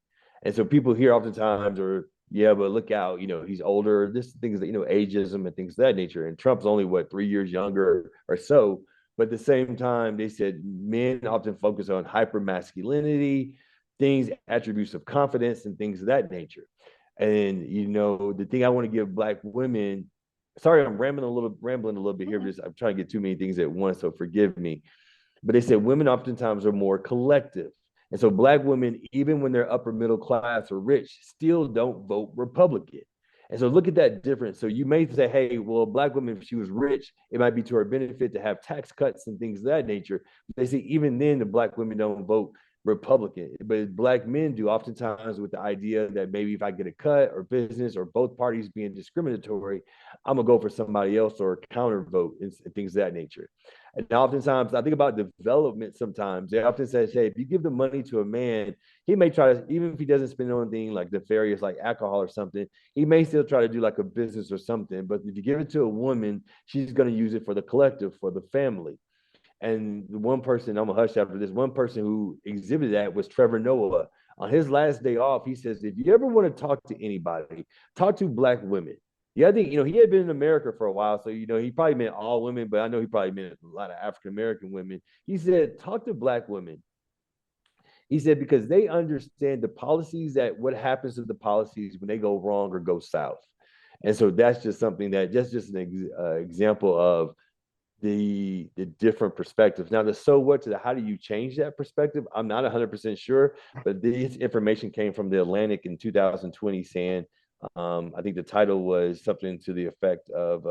and so people here oftentimes are, yeah, but look out, he's older. This things that ageism and things of that nature, and Trump's only 3 years younger or so. But at the same time, they said men often focus on hyper masculinity, things, attributes of confidence, and things of that nature. And the thing I want to give Black women, sorry, I'm rambling a little bit here, because I'm trying to get too many things at once, so forgive me. But they said women oftentimes are more collective. And so Black women, even when they're upper middle class or rich, still don't vote Republican. And so look at that difference. So you may say, hey, well, a Black woman, if she was rich, it might be to her benefit to have tax cuts and things of that nature. But they say even then the Black women don't vote Republican, but Black men do, oftentimes with the idea that maybe if I get a cut or business or both parties being discriminatory, I'm gonna go for somebody else or counter vote and things of that nature. And oftentimes I think about development. Sometimes they often say, hey, if you give the money to a man, he may try to, even if he doesn't spend on anything like nefarious, like alcohol or something, he may still try to do like a business or something. But if you give it to a woman, she's going to use it for the collective, for the family. And the one person, I'm gonna hush after this, one person who exhibited that was Trevor Noah. On his last day off, he says, if you ever want to talk to anybody, talk to Black women. Yeah, I think, he had been in America for a while. So, he probably meant all women, but I know he probably meant a lot of African-American women. He said, talk to Black women. He said, because they understand the policies, that what happens to the policies when they go wrong or go south. And so that's just something just an example of the different perspectives. Now, the so what to the how do you change that perspective? I'm not 100% sure, but this information came from the Atlantic in 2020, saying, I think the title was something to the effect of,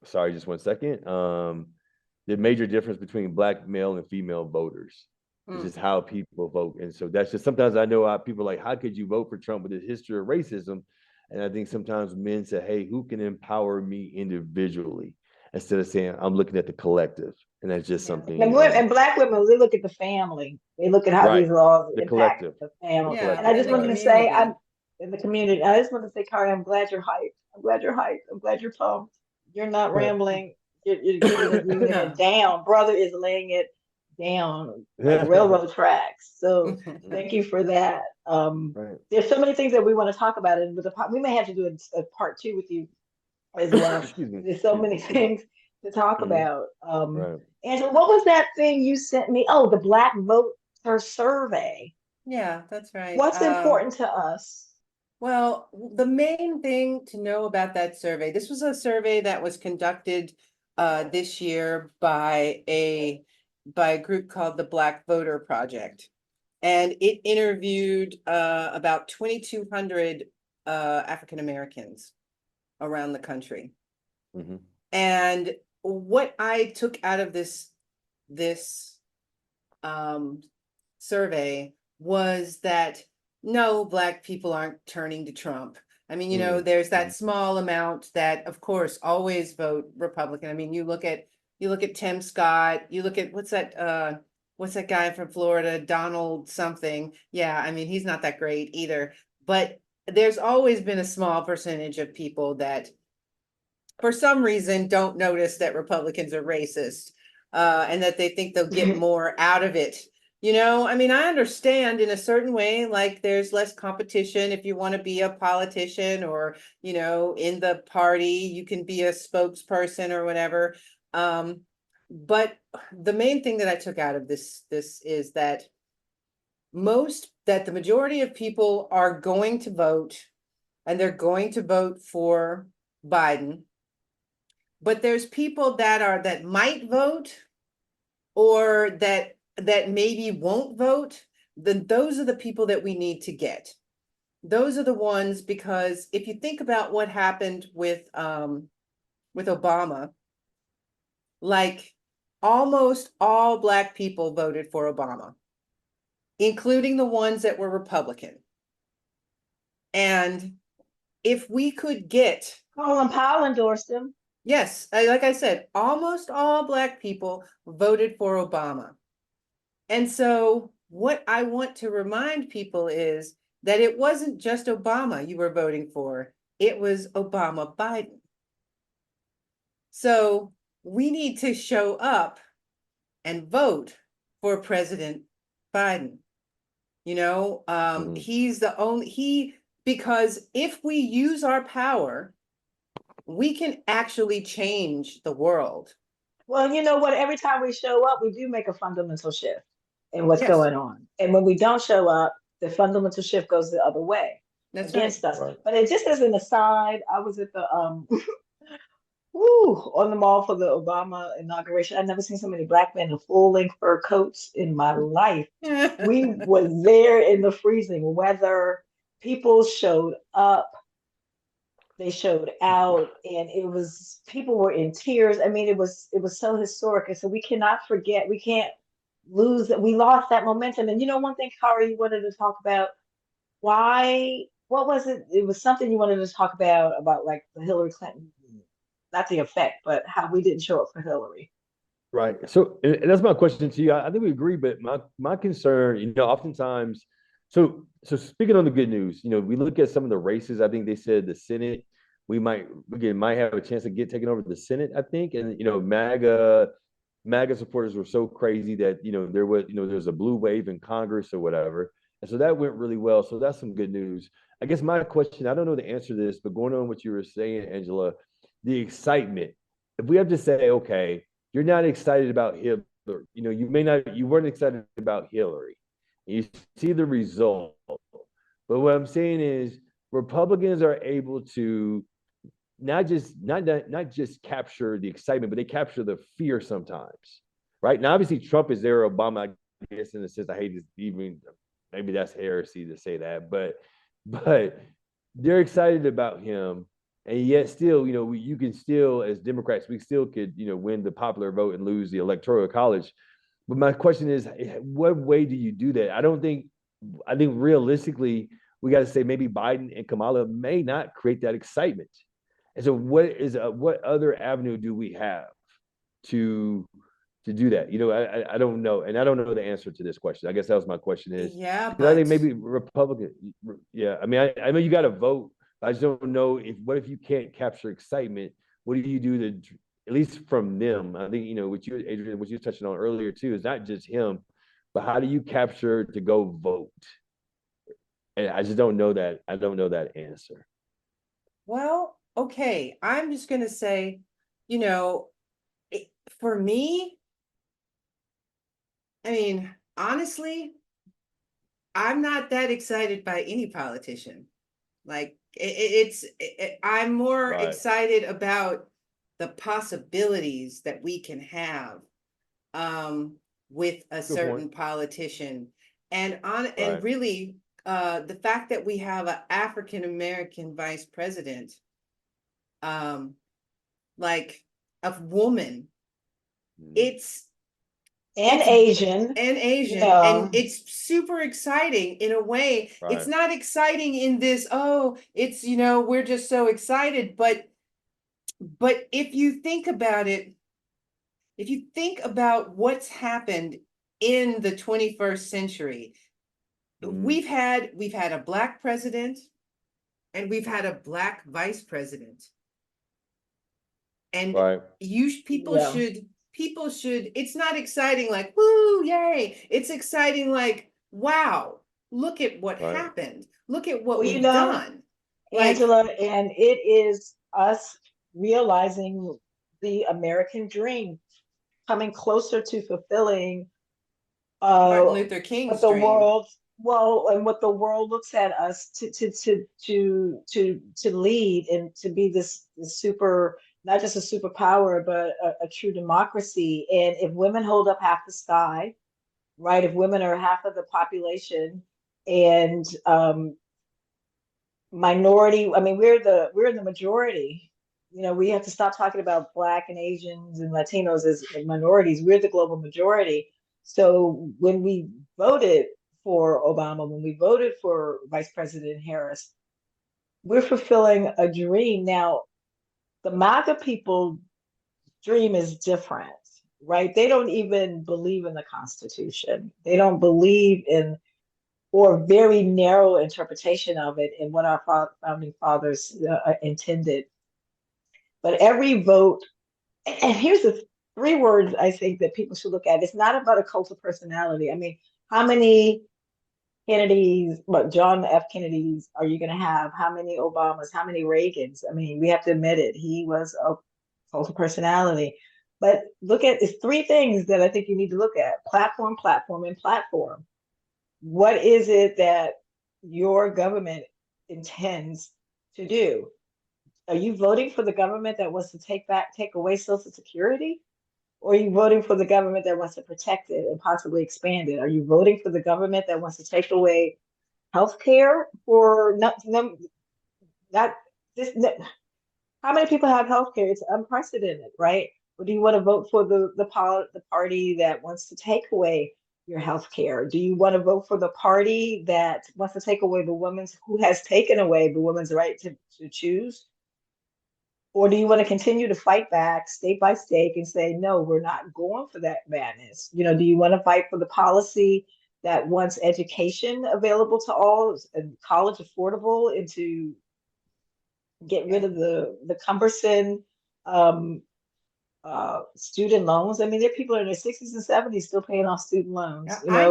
sorry, just one second. The major difference between Black male and female voters. It's just how people vote. And so that's just, sometimes I know people are like, how could you vote for Trump with his history of racism? And I think sometimes men say, hey, who can empower me individually? Instead of saying, I'm looking at the collective. And that's just something. And Black women, they look at the family. They look at how these laws impact the family. Yeah, and I just wanted to say, I'm in the community. I just want to say, Khary, I'm glad you're hyped. I'm glad you're hyped. I'm glad you're pumped. You're not rambling. You're giving it down. Brother is laying it down like railroad tracks. So thank you for that. There's so many things that we want to talk about, and we may have to do a part 2 with you as well. There's so many things to talk about. Angela, what was that thing you sent me? Oh, the Black Voter Survey. Yeah, that's right. What's important to us? Well, the main thing to know about that survey, this was a survey that was conducted this year by a group called the Black Voter Project. And it interviewed about 2,200 African Americans around the country. And what I took out of this survey was that no, Black people aren't turning to Trump. I mean, there's that small amount that, of course, always vote Republican. I mean, you look at Tim Scott, you look at what's that guy from Florida, Donald something. Yeah, I mean, he's not that great either. But there's always been a small percentage of people that, for some reason, don't notice that Republicans are racist, and that they think they'll get more out of it. I mean, I understand in a certain way, like there's less competition if you want to be a politician or, in the party, you can be a spokesperson or whatever. But the main thing that I took out of this is that the majority of people are going to vote, and they're going to vote for Biden. But there's people that might vote, or that maybe won't vote. Then those are the people that we need to get. Those are the ones, because if you think about what happened with with Obama, like almost all Black people voted for Obama, including the ones that were Republican. And if we could get, Colin Powell endorsed him. yes, like I said, almost all Black people voted for Obama. And so what I want to remind people is that it wasn't just Obama you were voting for, it was Obama Biden. So we need to show up and vote for President Biden. You know, he's the only, because if we use our power, we can actually change the world. Well, you know what? Every time we show up, we do make a fundamental shift in what's Yes. going on. And when we don't show up, the fundamental shift goes the other way. That's against right. us. Right. But it just as an aside, I was at the on the mall for the Obama inauguration. I've never seen so many Black men in full-length fur coats in my life. We were there in the freezing weather. People showed up. They showed out, and it was, people were in tears. I mean, it was so historic. And so we cannot forget, we can't lose that. We lost that momentum. And you know, one thing, Khary, you wanted to talk about, why, what was it? It was something you wanted to talk about like the Hillary Clinton, not the effect, but how we didn't show up for Hillary. Right. So, and that's my question to you. I think we agree, but my concern, you know, oftentimes, so speaking on the good news, you know, we look at some of the races. I think they said the Senate, we might have a chance to get taken over the Senate, I think. And you know, MAGA supporters were so crazy that there was a blue wave in Congress or whatever, and so that went really well. So that's some good news. I guess my question, I don't know the answer to this, but going on what you were saying, Angela, the excitement. If we have to say, okay, you're not excited about Hillary, you weren't excited about Hillary. You see the result. But what I'm saying is Republicans are able to not just capture the excitement, but they capture the fear sometimes. Right. Now, obviously, Trump is there, Obama, I guess, in a sense, I hate even, maybe that's heresy to say that, but they're excited about him. And yet still, you can still, as Democrats, we still could, win the popular vote and lose the electoral college. But my question is, what way do you do that? I think realistically, we got to say maybe Biden and Kamala may not create that excitement. And so what other avenue do we have to do that? I don't know. And I don't know the answer to this question. I guess that was my question is, yeah, but I think maybe Republican. Yeah. I mean, I know you got to vote. I just don't know what if you can't capture excitement? What do you do to, at least from them? I think, what you, Adrian, what you were touching on earlier too, is not just him, but how do you capture to go vote? And I just don't know that. I don't know that answer. Well, okay. I'm just going to say, for me, I mean, honestly, I'm not that excited by any politician. Like I'm more excited about the possibilities that we can have with a certain politician, and really the fact that we have an African American vice president, like a woman, it's Asian, and it's super exciting in a way. It's not exciting in this, oh, it's, we're just so excited, but if you think about it, if you think about what's happened in the 21st century, we've had a Black president and we've had a Black vice president, and people should, it's not exciting like, woo, yay. It's exciting like, wow, look at what happened. Look at what we've done. Angela, and it is us realizing the American dream, coming closer to fulfilling Martin Luther King's the dream. World, and what the world looks at us to lead and to be this super, not just a superpower, but a true democracy. And if women hold up half the sky, right? If women are half of the population, and minority, I mean, we're the majority, we have to stop talking about Black and Asians and Latinos as minorities. We're the global majority. So when we voted for Obama, when we voted for Vice President Harris, we're fulfilling a dream. Now, the MAGA people dream is different, right? They don't even believe in the Constitution. They don't believe in, or very narrow interpretation of it and what our founding fathers intended. But every vote, and here's the three words I think that people should look at. It's not about a cult of personality. I mean, how many Kennedys, but John F. Kennedys are you going to have? How many Obamas? How many Reagans? I mean, we have to admit it. He was a cult of personality. But look at, it's three things that I think you need to look at: platform, platform, and platform. What is it that your government intends to do? Are you voting for the government that wants to take away Social Security? Or are you voting for the government that wants to protect it and possibly expand it? Are you voting for the government that wants to take away health care or not this? How many people have health care? It's unprecedented, right? Or do you want to vote for the party that wants to take away your health care? Do you want to vote for the party that wants to take away who has taken away the woman's right to choose? Or do you want to continue to fight back state by state and say, no, we're not going for that madness? Do you want to fight for the policy that wants education available to all and college affordable, and to get rid of the cumbersome student loans? I mean, there are people in their 60s and 70s still paying off student loans. I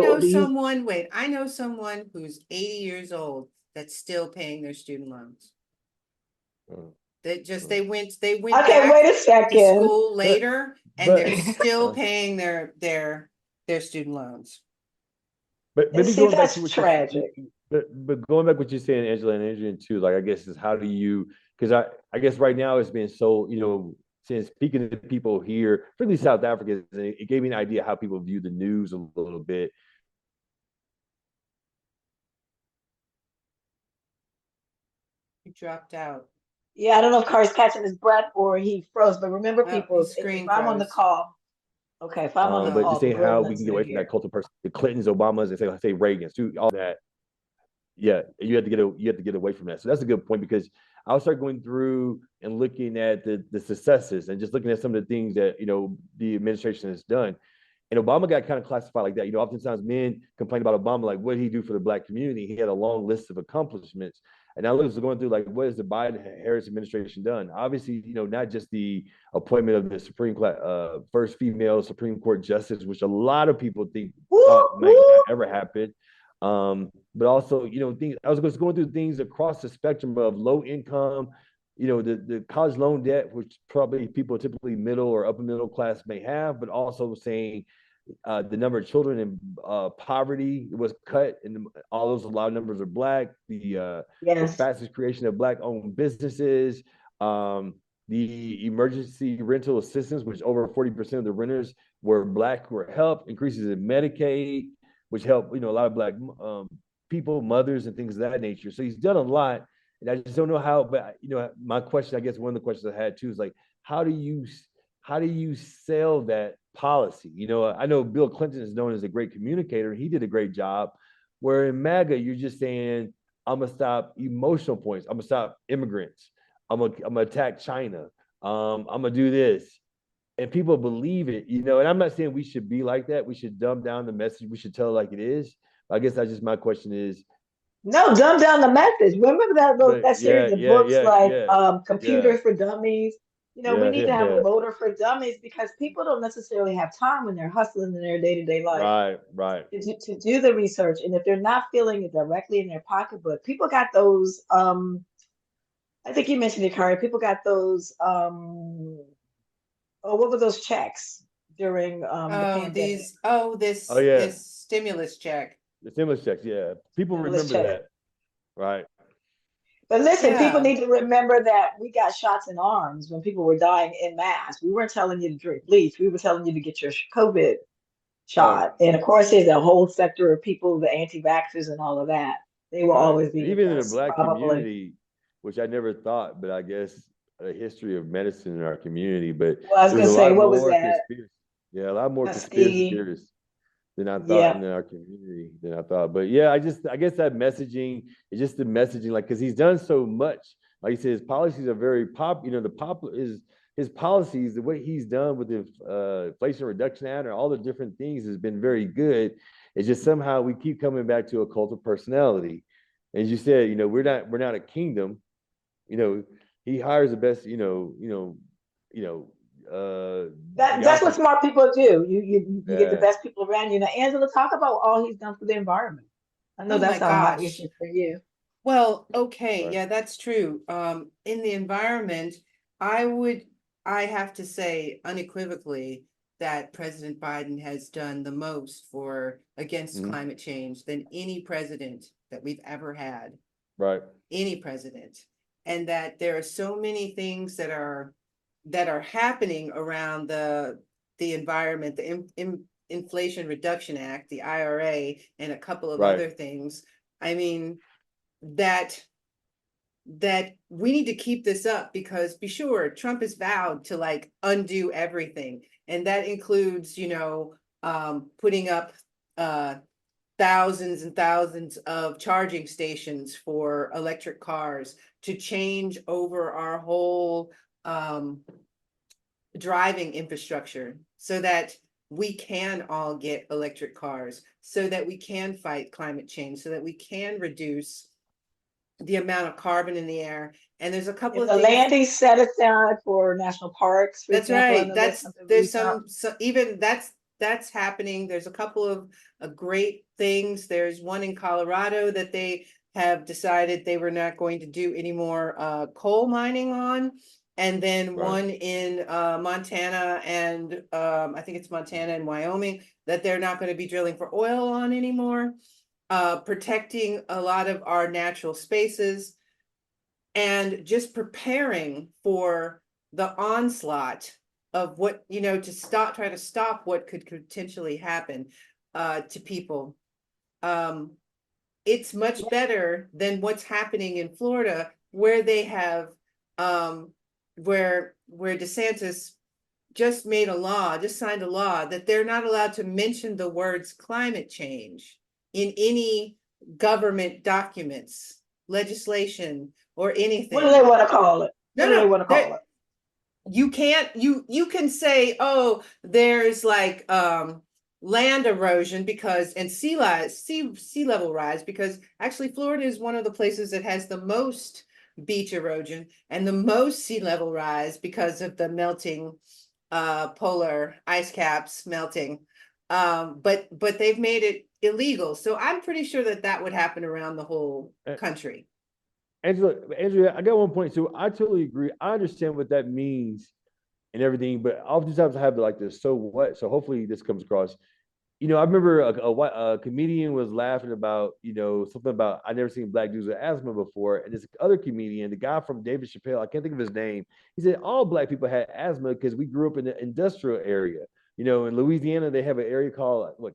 know someone who's 80 years old that's still paying their student loans. They went Okay, back wait a second. to school later, and they're still paying their student loans. But maybe see, that's tragic. But going back to what you're saying, Angela and Adrian too, like I guess is how do you, because I guess right now it's been so, since speaking to people here, particularly South Africa, it gave me an idea how people view the news a little bit. You dropped out. Yeah, I don't know if Khary's catching his breath or he froze, but remember, people, if I'm on the call, okay, if I'm on the but call, just saying how we can get away from that cult of person, the Clintons, Obamas, and say Reagans, too, all that. Yeah, you have to get away from that. So that's a good point, because I'll start going through and looking at the successes and just looking at some of the things that the administration has done. And Obama got kind of classified like that. Oftentimes men complain about Obama, like, what did he do for the Black community? He had a long list of accomplishments. And I was going through, like, what has the Biden-Harris administration done? Obviously, not just the appointment of the first female Supreme Court justice, which a lot of people thought might not ever happen. But also, things, I was just going through things across the spectrum of low income, the college loan debt, which probably people typically middle or upper middle class may have, but also saying the number of children in poverty was cut, and all those, a lot of numbers are Black. The fastest creation of Black-owned businesses, the emergency rental assistance, which over 40% of the renters were Black, were helped, increases in Medicaid, which helped a lot of Black people, mothers, and things of that nature. So he's done a lot, and I just don't know how. But my question, I guess one of the questions I had too, is like, how do you sell that policy? I know Bill Clinton is known as a great communicator. He did a great job. Where in MAGA, you're just saying, I'm gonna stop emotional points. I'm gonna stop immigrants. I'm gonna attack China. I'm gonna do this, and people believe it. And I'm not saying we should be like that. We should dumb down the message. We should tell it like it is. I guess that's just my question is. No, dumb down the message. Remember that series of books Computer for Dummies? We need to have a voter for dummies, because people don't necessarily have time when they're hustling in their day-to-day life. Right. To do the research. And if they're not feeling it directly in their pocketbook, people got those, I think you mentioned it, Khary, people got those, what were those checks during the pandemic? This stimulus check. The stimulus checks, yeah. People remember that. Right. But listen, people need to remember that we got shots in arms when people were dying en masse. We weren't telling you to drink bleach. We were telling you to get your COVID shot. And of course, there's a whole sector of people, the anti-vaxxers and all of that. They will always be even in the Black community, which I never thought, but I guess a history of medicine in our community, but Well, I was there's gonna a say, lot what was more that? conspiracy. Yeah, a lot more conspiracy Tuskegee. theorists than I thought Yeah. in our community than I thought. But yeah, I guess that messaging is just the messaging, like because he's done so much. Like you said, his policies are very pop. You know, the pop is his policies, the way he's done with the Inflation Reduction Act and all the different things has been very good. It's just somehow we keep coming back to a cult of personality. As you said, you know, we're not a kingdom. You know, he hires the best. You know, the guy That's what from smart people do. You get the uh, best people around you. Now, Angela, talk about all he's done for the environment. I know Oh my that's a hot gosh. issue for you. Well, okay, right. yeah, that's true. In the environment, I would, I have to say unequivocally that President Biden has done the most for against Mhm. climate change than any president that we've ever had, Right. any president. And that there are so many things that are happening around the environment, the Inflation Reduction Act, the IRA, and a couple of Right. other things. I mean, that that we need to keep this up because be sure Trump has vowed to like undo everything. And that includes, putting up uh thousands and thousands of charging stations for electric cars to change over our whole driving infrastructure so that we can all get electric cars, so that we can fight climate change, so that we can reduce the amount of carbon in the air. And there's a couple Is of the things. landing set aside for national parks, for That's example? I right. know that's something we There's talk. even that's happening. There's a couple of great things. There's one in Colorado that they have decided they were not going to do any more coal mining on. And then Right. one in Montana and I think it's Montana and Wyoming that they're not going to be drilling for oil on anymore. Protecting a lot of our natural spaces and just preparing for the onslaught of what, try to stop what could potentially happen to people. Um, it's much better than what's happening in Florida, where they have where DeSantis just made a law, just signed a law that they're not allowed to mention the words climate change in any government documents, legislation, or What do they anything. want to call it? What No, do they no, want to call it? you can't, you can say, oh, there's like land erosion because and sea level rise, because actually Florida is one of the places that has the most beach erosion and the most sea level rise because of the melting polar ice caps melting. But they've made it illegal. So I'm pretty sure that that would happen around the whole Uh, country. Andrea, I got one point. So I totally agree. I understand what that means and everything, but oftentimes I have like this so what. So hopefully this comes across. You know, I remember a comedian was laughing about, something about I never seen black dudes with asthma before. And this other comedian, the guy from David Chappelle, I can't think of his name. He said all black people had asthma because we grew up in the industrial area. You know, in Louisiana, they have an area called what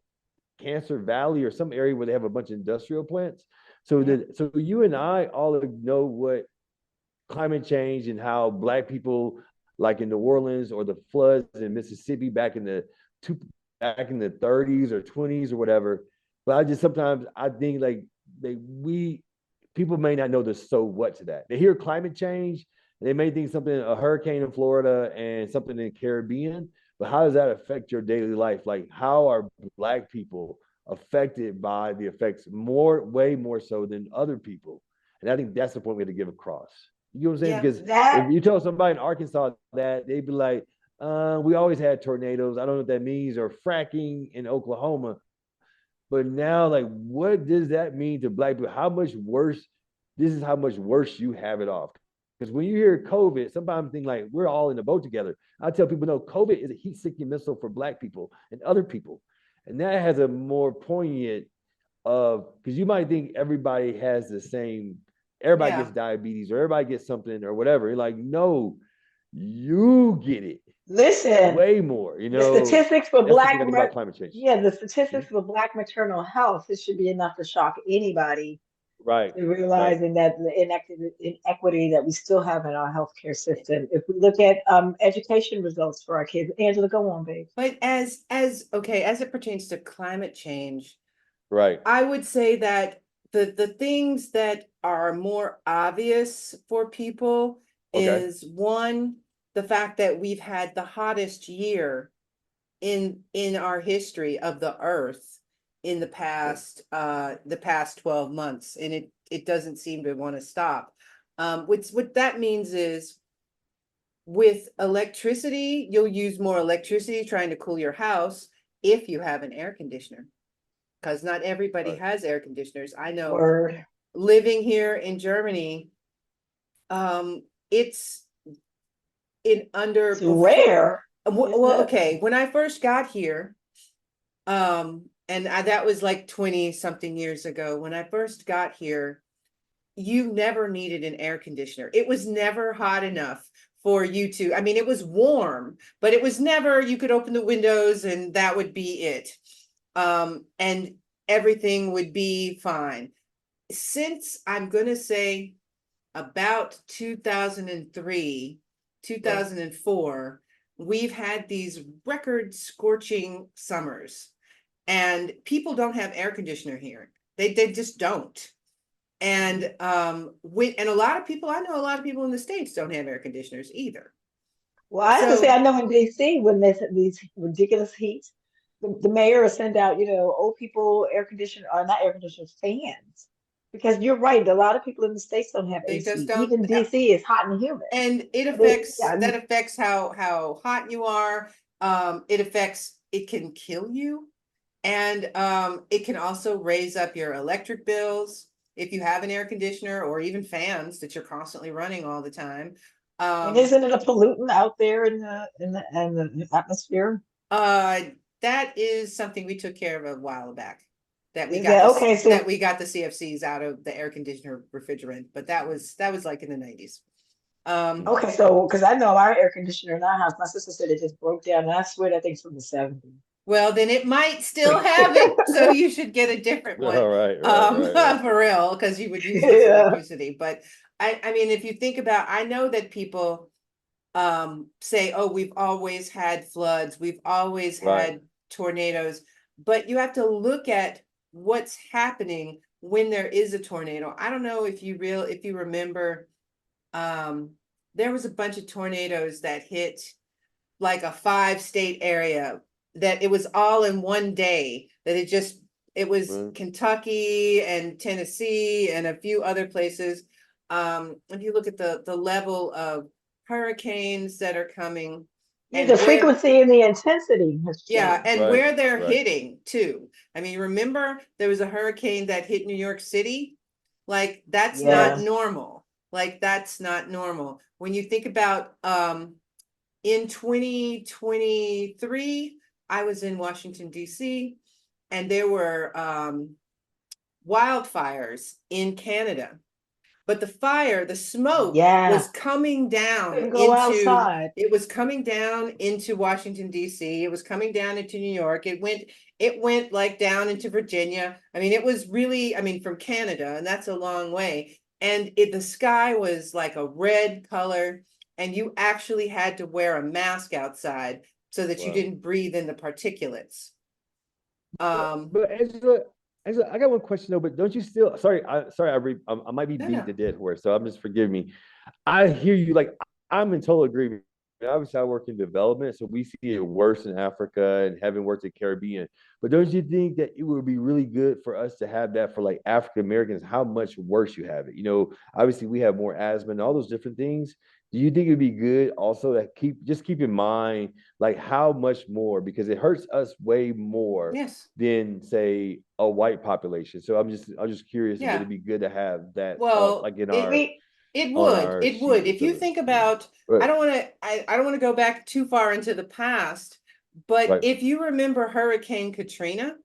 Cancer Valley or some area where they have a bunch of industrial plants. So Yeah. so you and I all know what climate change and how black people like in New Orleans or the floods in Mississippi two back in the 30s or 20s or whatever. But I just sometimes I think like we people may not know the so what to that. They hear climate change, they may think something a hurricane in Florida and something in the Caribbean, but how does that affect your daily life? Like how are black people affected by the effects way more so than other people? And I think that's the point we have to give across. You know what I'm saying? Yeah. Because That if you tell somebody in Arkansas that, they'd be like, we always had tornadoes. I don't know what that means, or fracking in Oklahoma. But now, like, what does that mean to black people? How much worse? This is how much worse you have it off. Because when you hear COVID, sometimes think like we're all in the boat together. I tell people, no, COVID is a heat-seeking missile for black people and other people, and that has a more poignant of because you might think everybody has the same. Everybody Yeah. gets diabetes or everybody gets something or whatever. You're like, no, you get it listen, way more. the statistics for That's the thing I think about climate change. yeah, the Mhm. statistics for black maternal health, this should be enough to shock anybody. Right. to realizing that the inequity that we still have in our healthcare system. If we look at education results for our kids, Angela, go on, babe. But okay, as it pertains to climate change, Right. I would say that the things that are more obvious for people Okay. is one, the fact that we've had the hottest year in our history of the earth in the past 12 months, and it doesn't seem to want to stop. What that means is with electricity, you'll use more electricity trying to cool your house if you have an air conditioner, because not everybody Right. has air conditioners. I know Word. living here in Germany, it's in under It's before. rare, isn't Well, it? okay, when I first got here, that was like 20 something years ago. When I first got here, you never needed an air conditioner. It was never hot enough for you to, I mean, it was warm, but it was never, you could open the windows and that would be it. And everything would be fine. Since I'm going to say about 2003, Right. 2004, we've had these record scorching summers, and people don't have air conditioner here. They just don't. And and a lot of people, I know a lot of people in the States don't have air conditioners either. Well, I have to say, So I know in DC when there's these ridiculous heat, the mayor will send out, old people air conditioner or not air conditioners, fans. Because you're right, a lot of people in the States don't have they just AC. don't. Even DC is hot and humid. And But yeah, that affects how hot you are. It can kill you. And it can also raise up your electric bills if you have an air conditioner or even fans that you're constantly running all the time. and Um, isn't it a pollutant out there in the atmosphere? uh, that is something we took care of a while back. Is that okay? That So we got the CFCs out of the air conditioner refrigerant, but that was like in the 90s. Um, okay, so because I know our air conditioner in our house, my sister said it just broke down, and I swear that thing's from the 70s. Well, then it might still have it, so you should get a different one, All right. Right. Right. Right. for real, because you would use less Yeah. electricity. But I mean, if you think about, I know that people say, "Oh, we've always had floods, we've always Right. had tornadoes," but you have to look at what's happening when there is a tornado. I don't know if you remember, um, there was a bunch of tornadoes that hit like a 5 state area, that it was all in one day, it was Right. Kentucky and Tennessee and a few other places. If you look at the level of hurricanes that are coming Yeah, and the where, frequency and the intensity has yeah, changed. and Right. where they're Right. hitting too. I mean, remember there was a hurricane that hit New York City? Like that's not Yeah. normal. Like that's not normal. When you think about in 2023, I was in Washington, D.C., and there were wildfires in Canada. But the smoke Yeah. was coming down Couldn't go outside. into Washington, D.C. It was coming down into New York. It went like down into Virginia. I mean, it was really, I mean, from Canada, and that's a long way. And the sky was like a red color, and you actually had to wear a mask outside so that you Wow. didn't breathe in the particulates. But Angela, I got one question though. But don't you still? Sorry, I might be No, beating no. the dead horse, so I'm just forgive me. I hear you. Like I'm in total agreement. Obviously, I work in development, so we see it worse in Africa and having worked in Caribbean. But don't you think that it would be really good for us to have that for like African Americans? How much worse you have it? Obviously we have more asthma and all those different things. Do you think it'd be good also to keep in mind like how much more because it hurts us way more Yes. than say a white population. So I'm just curious, would Yeah. it be good to have that up Well, like in it our We it on would. our It would. sheet? If you So think about, right, I don't want to go back too far into the past, but right. if you remember Hurricane Katrina,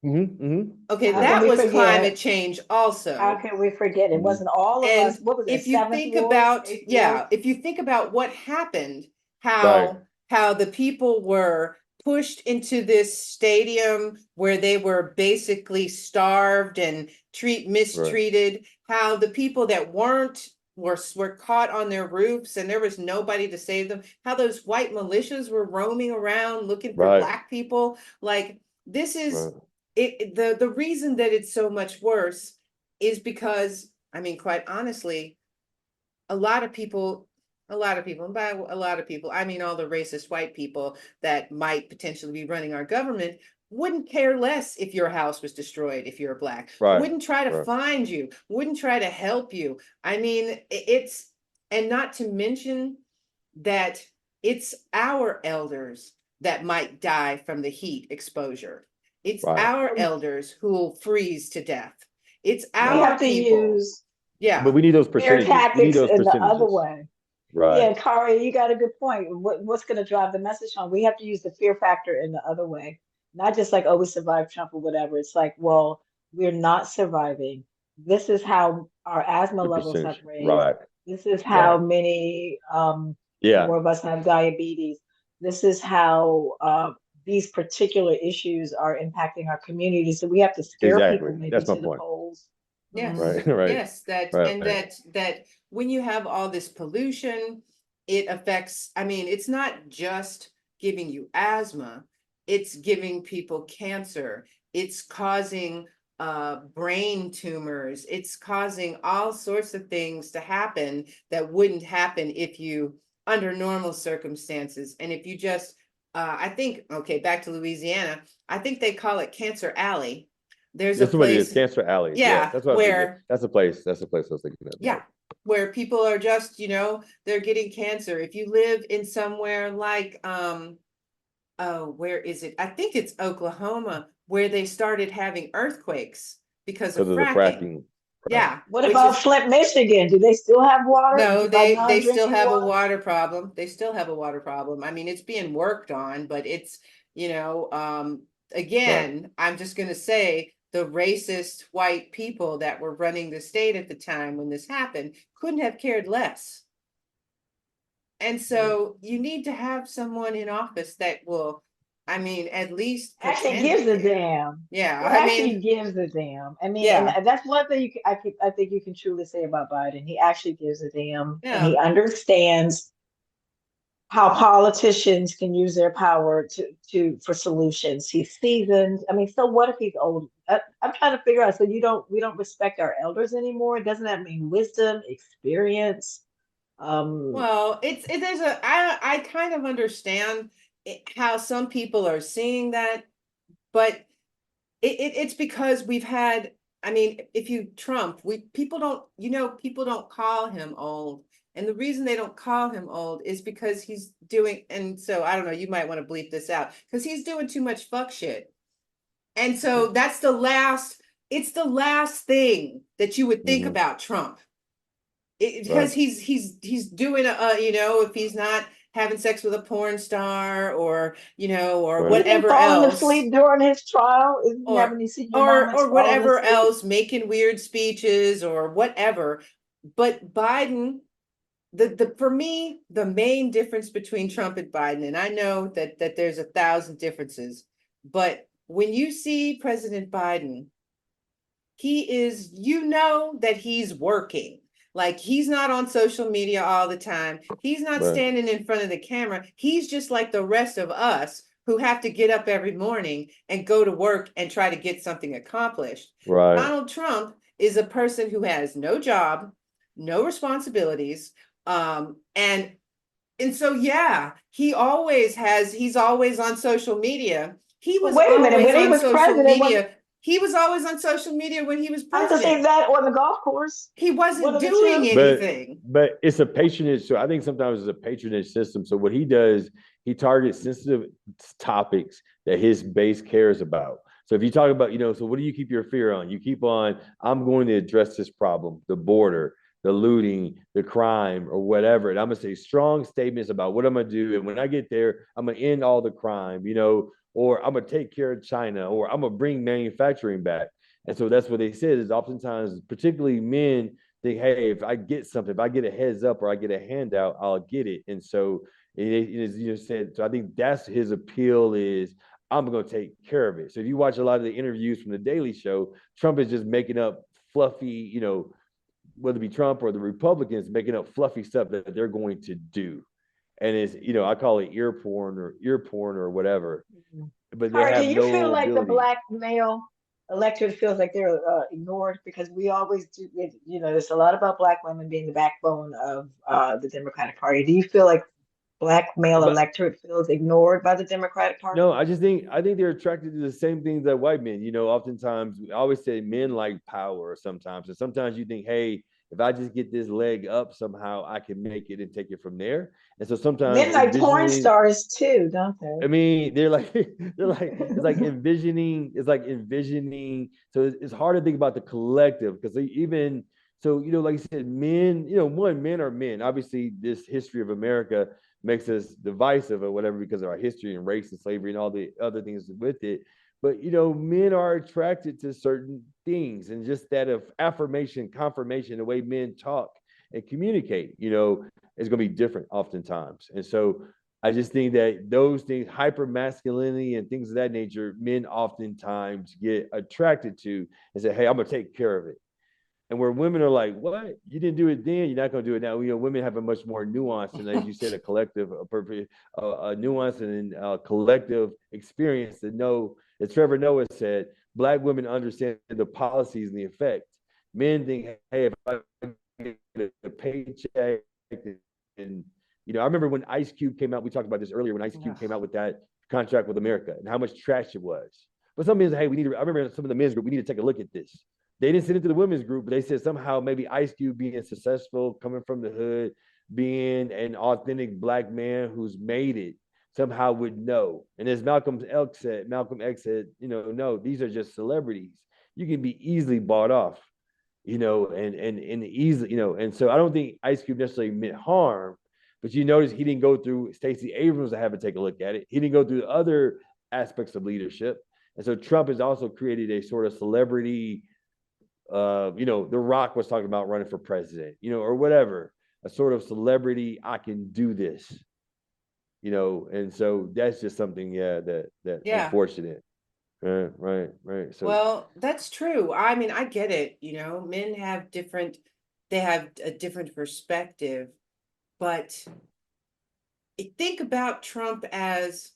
okay, how can that we was climate forget? change How also. can we forget? It Mm-hmm. wasn't all of us. And What was it? if you Seventh think ward, about, eighth ward. yeah, if you think about what happened, Right, how the people were pushed into this stadium where they were basically starved and mistreated, how the people that weren't were caught on their roofs and there was nobody to save them, how those white militias were roaming around looking for Black people. Like, this is the reason that it's so much worse is because, I mean, quite honestly, a lot of people, and by a lot of people, I mean all the racist white people that might potentially be running our government, wouldn't care less if your house was destroyed if you're Black. Wouldn't try to find you, wouldn't try to help you. I mean, it's, and not to mention that it's our elders that might die from the heat exposure. It's our elders who will freeze to death. It's our people. Yeah. But we need those percentages. Tactics we need those in percentages. the other way. Right. Yeah, Khary, you got a good point. What's going to drive the message home? We have to use the fear factor in the other way. Not just like, oh, we survived Trump or whatever. It's like, well, we're not surviving. This is how our asthma levels have raised. Right. This is how many more of us have diabetes. This is how these particular issues are impacting our community. So we have to scare people maybe to the polls. Yes. Right. Yes. That when you have all this pollution, it affects, I mean, it's not just giving you asthma, it's giving people cancer. It's causing brain tumors. It's causing all sorts of things to happen that wouldn't happen if you, under normal circumstances. And if you just, I think, okay, back to Louisiana, I think they call it Cancer Alley. There's a place, Cancer Alley. Yeah, that's what that's a place. That's the place I was thinking of. Yeah, where people are just, you know, they're getting cancer. If you live in somewhere like, oh, where is it? I think it's Oklahoma, where they started having earthquakes because of fracking. Yeah. What about Flint, Michigan? Do they still have water? No, they still have a water problem. They still have a water problem. I mean, it's being worked on, but it's, you know, again, I'm just going to say the racist white people that were running the state at the time when this happened couldn't have cared less. And so you need to have someone in office that will, I mean, at least actually gives a damn. Yeah, well, actually gives a damn. I mean, and that's one thing I think you can truly say about Biden. He actually gives a damn, and he understands how politicians can use their power for solutions. He's seasoned. I mean, so what if he's old? I'm trying to figure out. So we don't respect our elders anymore? Doesn't that mean wisdom, experience? Well, I kind of understand how some people are seeing that, but it's because we've had, I mean, people don't call him old. And the reason they don't call him old is because he's doing, and so I don't know, you might want to bleep this out, because he's doing too much fuck shit. And so it's the last thing that you would think about Trump. Because he's doing you know, if he's not having sex with a porn star or, you know, or whatever else. Asleep during his trial, or whatever else, making weird speeches or whatever. But Biden, for me, the main difference between Trump and Biden, and I know that there's 1,000 differences, but when you see President Biden, he is, you know, that he's working. Like, he's not on social media all the time. He's not standing in front of the camera. He's just like the rest of us who have to get up every morning and go to work and try to get something accomplished. Donald Trump is a person who has no job, no responsibilities. And so, yeah, he's always on social media. He was He was always on social media when he was president. I just say that on the golf course. He wasn't doing anything. But it's a patronage. So I think sometimes it's a patronage system. So what he does, he targets sensitive topics that his base cares about. So if you talk about, you know, so what do you keep your fear on? You keep on, I'm going to address this problem, the border, the looting, the crime, or whatever. And I'm going to say strong statements about what I'm going to do. And when I get there, I'm going to end all the crime, you know, or I'm going to take care of China, or I'm going to bring manufacturing back. And so that's what they said is oftentimes, particularly men think, hey, if I get something, if I get a heads up or I get a handout, I'll get it. And so As you said, so I think that's his appeal is I'm going to take care of it. So if you watch a lot of the interviews from the Daily Show, Trump is just making up fluffy, whether it be Trump or the Republicans making up fluffy stuff that they're going to do. And it's, I call it ear porn or whatever, but they Khary, do have you feel no like the ability. black male electorate feels like they're ignored? Because we always do, there's a lot about black women being the backbone of the Democratic Party. Do you feel like black male But electorate feels ignored by the Democratic Party? no, I think they're attracted to the same things that white men. Oftentimes I always say men like power sometimes. And sometimes you think, hey, if I just get this leg up, somehow I can make it and take it from there. And so sometimes Men like porn envisioning, stars too, don't I they? mean, they're like it's like envisioning. So it's hard to think about the collective because even so, like you said, men, men are men. Obviously, this history of America makes us divisive or whatever because of our history and race and slavery and all the other things with it. But men are attracted to certain things, and just that of affirmation, confirmation, the way men talk and communicate, is going to be different oftentimes. And so I just think that those things, hyper masculinity and things of that nature, men oftentimes get attracted to and say, hey, I'm going to take care of it. And where women are like, what? You didn't do it then, you're not going to do it now. Women have a much more nuance and, as you said, a collective, a nuance and a collective experience to know, as Trevor Noah said, black women understand the policies and the effect. Men think, hey, if I get a paycheck and I remember when Ice Cube came out, we talked about this earlier, when Ice Cube came out with that contract with America and how much trash it was. But some men said, hey, I remember some of the men's group, we need to take a look at this. They didn't send it to the women's group, but they said somehow maybe Ice Cube being successful, coming from the hood, being an authentic black man who's made it, somehow would know. And as Malcolm X said, no, these are just celebrities. You can be easily bought off, and easily, and so I don't think Ice Cube necessarily meant harm, but you notice he didn't go through Stacey Abrams to have to take a look at it. He didn't go through other aspects of leadership. And so Trump has also created a sort of celebrity, The Rock was talking about running for president, or whatever, a sort of celebrity, I can do this, and so that's just something, that Yeah. unfortunate. Right. So, Well, that's true. I mean, I get it. Men have they have a different perspective, but think about Trump as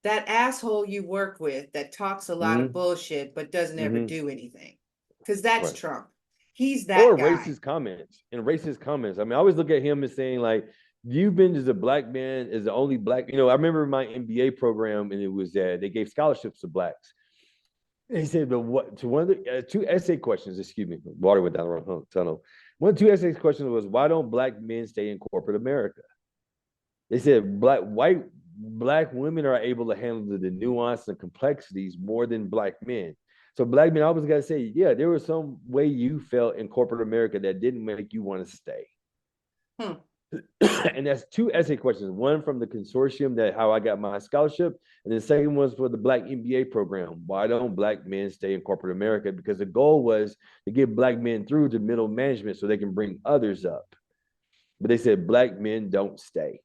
that asshole you work with that talks a lot of bullshit but doesn't ever do anything. Because that's right. Trump. He's Or that guy. racist comments. I mean, I always look at him as saying, like, you've been as a black man, as the only black, I remember my MBA program, and it was that they gave scholarships to blacks. And he said, but what to one of the two essay questions, excuse me, water went down the wrong tunnel. One of the two essay questions was, why don't black men stay in corporate America? They said black women are able to handle the nuance and complexities more than black men. So black men always got to say, yeah, there was some way you felt in corporate America that didn't make you want to stay. And that's two essay questions. One from the consortium, that how I got my scholarship, and the second one's for the Black MBA program. Why don't black men stay in corporate America? Because the goal was to get black men through to middle management so they can bring others up. But they said black men don't stay.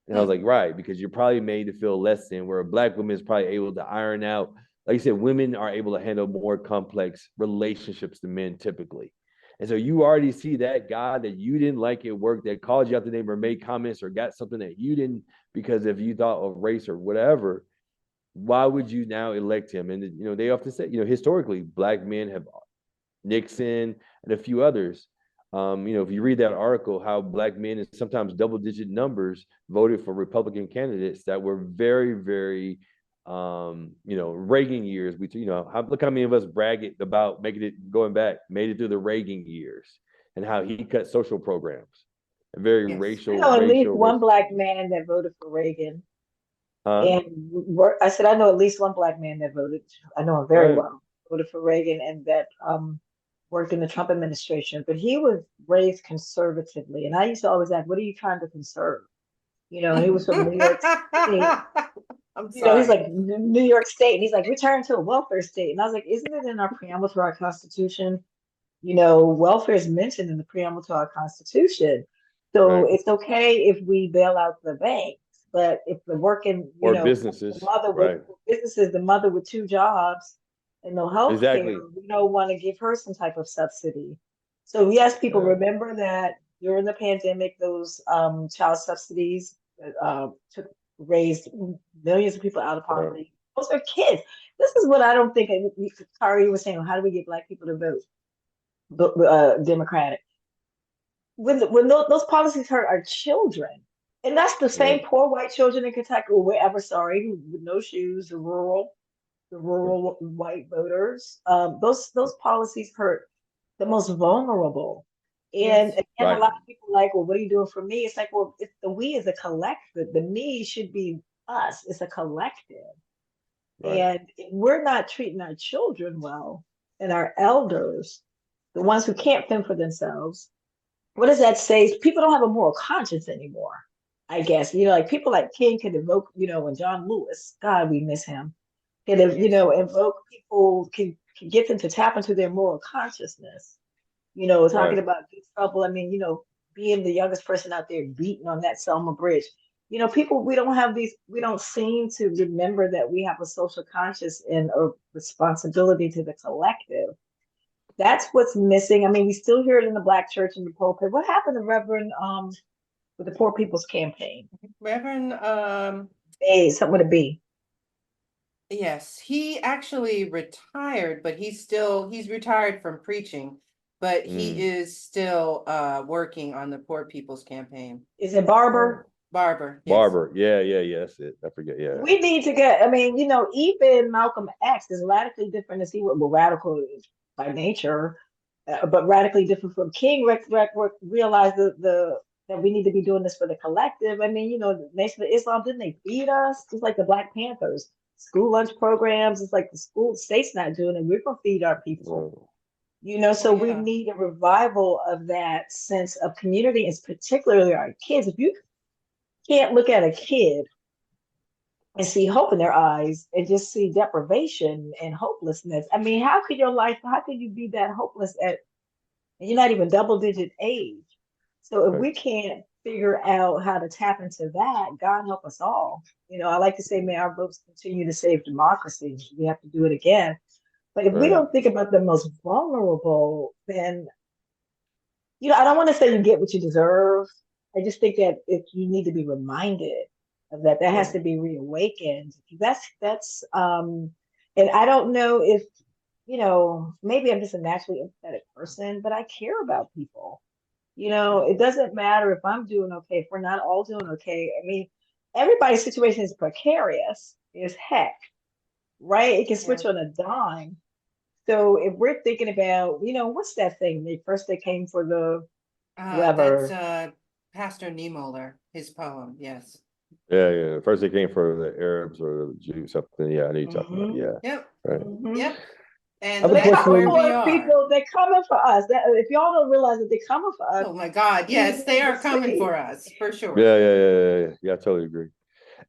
And I was like, right, because you're probably made to feel less than, where a black woman is probably able to iron out. Like you said, women are able to handle more complex relationships than men typically. And so you already see that guy that you didn't like at work, that called you out the name or made comments or got something that you didn't, because if you thought of race or whatever, why would you now elect him? And, they often say, historically, black men have, Nixon and a few others. If you read that article, how black men in sometimes double-digit numbers voted for Republican candidates that were very, very, Reagan years. Look how many of us brag about making it, made it through the Reagan years, and how he cut social programs, and very Yes. I know at least one black man that voted for Reagan. And I said, I know at least one black man that voted. I know him very well. Voted for Reagan, and that worked in the Trump administration. But he was raised conservatively, and I used to always ask, "What are you trying to conserve?" And he was from New York State. I'm sorry. He's like New York State, and he's like, return to a welfare state. And I was like, isn't it in our preamble to our Constitution? Welfare is mentioned in the preamble to our Constitution. So Right. it's okay if we bail out the banks, but if the working, Or the businesses. mother with Right. businesses, the mother with two jobs and no health care, Exactly. we don't want to give her some type of subsidy. So yes, people Yeah. remember that during the pandemic, those child subsidies took raised millions of people out of Right. poverty. Those are kids. This is what I don't think. Khary was saying, how do we get Black people to vote Democratic? When those policies hurt our children, and that's the Yeah. same poor white children in Kentucky or wherever, sorry, with no shoes, the Yeah. rural white voters. Those policies hurt the most vulnerable. And Yes. again, a Right. lot of people are like, well, what are you doing for me? It's like, well, it's the we as a collective. The me should be us. It's a collective. Right. And if we're not treating our children well and our elders, the ones who can't fend for themselves, what does that say? People don't have a moral conscience anymore. I guess, like people like King could evoke, and John Lewis, God, we miss him. Could have, Yes. invoke people, can get them to tap into their moral consciousness. Talking Right. about good trouble. I mean, being the youngest person out there beating on that Selma Bridge. People, we don't seem to remember that we have a social conscience and a responsibility to the collective. That's what's missing. I mean, we still hear it in the Black church in the pulpit. What happened to Reverend with the Poor People's Campaign? Reverend, A, something with a B. yes, he actually retired, but he's retired from preaching, but he Mm. is still working on the Poor People's Campaign. Is it Right. Barber? Barber, yes. Barber. Yeah. Yeah. Yeah. That's it. I forget. Yeah. We need to get, I mean, even Malcolm X is radically different as he was, well, radical by nature, but radically different from King. Realized that we need to be doing this for the collective. I mean, the Nation of Islam, didn't they feed us? Just like the Black Panthers, school lunch programs. It's like the state's not doing it. We're gonna feed our people. Right. Oh So we yeah. need a revival of that sense of community, and particularly our kids. If you can't look at a kid and see hope in their eyes and just see deprivation and hopelessness. I mean, how could you be that hopeless and you're not even double digit age? So if Right. we can't figure out how to tap into that, God help us all. I like to say, may our votes continue to save democracy. We have to do it again. But if we Right. don't think about the most vulnerable, then I don't want to say you get what you deserve. I just think that if you need to be reminded of that, that has Right. to be reawakened. And I don't know if, maybe I'm just a naturally empathetic person, but I care about people. It doesn't matter if I'm doing okay, if we're not all doing okay. I mean, everybody's situation is precarious as heck, right? It can Yeah. switch on a dime. So if we're thinking about, what's that thing? They came for the That's whoever. Pastor Niemoller, his poem, yes. Yeah. Yeah. First they came for the Arabs or the Jews, something. Yeah. I know you're talking about. Hmm. Yeah. Yep, Right. Hmm. yep. And So Other they're that's coming where question. for we us, are. people. They're coming for us. If y'all don't realize that they're coming for us, Oh my God, you yes, they need to are coming see. for us, for sure. Yeah. Yeah. Yeah. Yeah. Yeah. Yeah, I totally agree.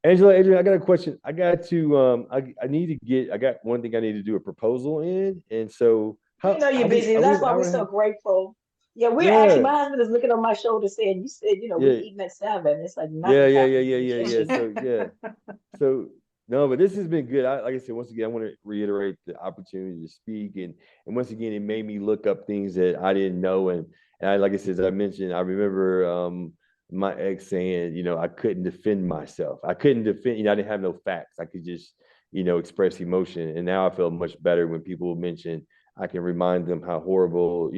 Angela, Adrian, I got a question. I got to I need to get I got one thing I need to do a proposal in. And so We know you're how we busy. are we That's an why hour we're and a so half? grateful. Yeah, we're actually, Yeah, my husband is looking on my shoulder saying, you said, we yeah, eating at 7. It's like yeah, nothing's yeah, yeah, happening yeah, in the yeah, yeah. kitchen. So yeah. So no, but this has been good. Like I said, once again, I want to reiterate the opportunity to speak, and once again, it made me look up things that I didn't know, and I like I said, as I mentioned, I remember my ex saying, I couldn't defend myself. I couldn't defend. I didn't have no facts. I could just express emotion, and now I feel much better when people mention. I can remind them how horrible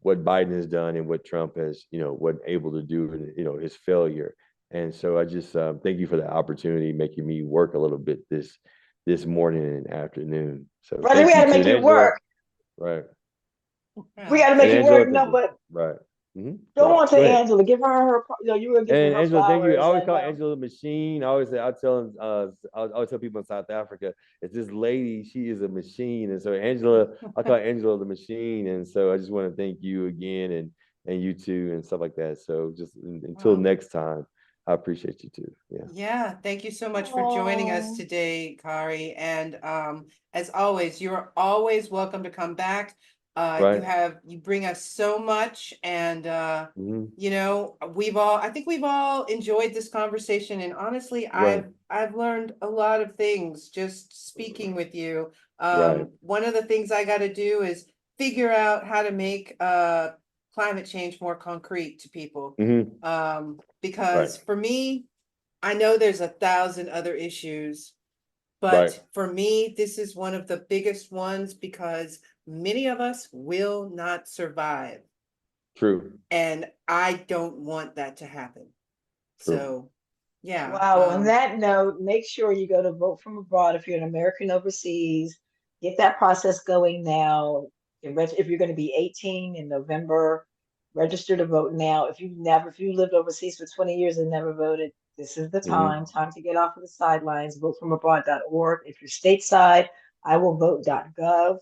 what Biden has done and what Trump has wasn't able to do, and his failure. And so I just thank you for the opportunity, making me work a little bit this morning and afternoon. So Brother, we thank got you to too, make and you Angela. work. Right, We Well, got to and make you Angela, work. thank No, you. but Right. go on to Go ahead. Angela. Give her you were going to give And her Angela, thank you. I flowers. always And call Angela the machine. I always say, I always tell people in South Africa, it's this lady, she is a machine. And so Angela, I call Angela the machine. And so I just want to thank you again and you too and stuff like that. So just until well, next time, I appreciate you too. Yeah. yeah, thank you so much for joining us oh, today, Kari. And as always, you're always welcome to come back. Right. You bring us so much, and Hmm. I think we've all enjoyed this conversation, and honestly, Right. I've learned a lot of things just speaking with you. Right. One of the things I got to do is figure out how to make climate change more concrete to people. Hmm. Because Right. for me, I know there's 1,000 other issues, Right. but for me, this is one of the biggest ones because many of us will not survive. True. And I don't want that to happen. True. So, yeah. Wow. On that note, make sure you go to Vote From Abroad if you're an American overseas. Get that process going now. If you're going to be 18 in November, register to vote now. If you lived overseas for 20 years and never voted, this is the Hmm. time to get off of the sidelines. Votefromabroad.org. If you're stateside, iwillvote.gov.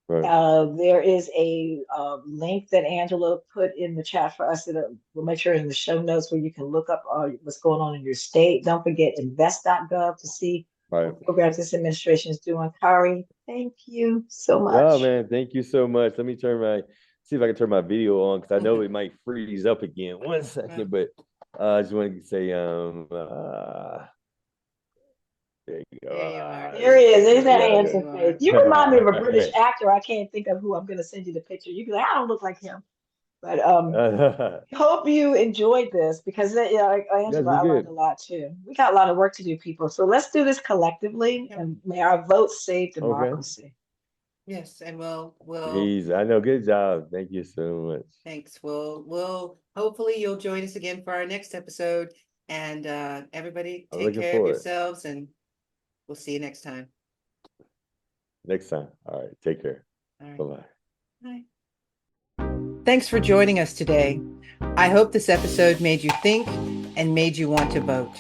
Right. There is a link that Angela put in the chat for us that we'll make sure in the show notes where you can look up what's going on in your state. Don't forget invest.gov to see Right. what programs this administration is doing. Khary, thank you so No, much. man. Thank you so much. Let me see if I can turn my video on because I know it might freeze up again. One second, but I just wanted to say, there you go. There you are. There he is. There's that Yeah, There handsome you face. are. You remind me of a British yeah. actor. I can't think of who. I'm going to send you the picture. You can like, I don't look like him. But hope you enjoyed this because like Yes, Angela, we I learned did. a lot too. We got a lot of work to do, people. So let's do this collectively, Yep. and may our votes save Okay. democracy. Yes, and we'll He's, I know. Good job. Thank you so much. thanks. We'll hopefully you'll join us again for our next episode. And everybody I'm take looking care of forward. yourselves, and we'll see you next time. Next time. All right. Take care. All right. Bye-bye. Bye. Thanks for joining us today. I hope this episode made you think and made you want to vote.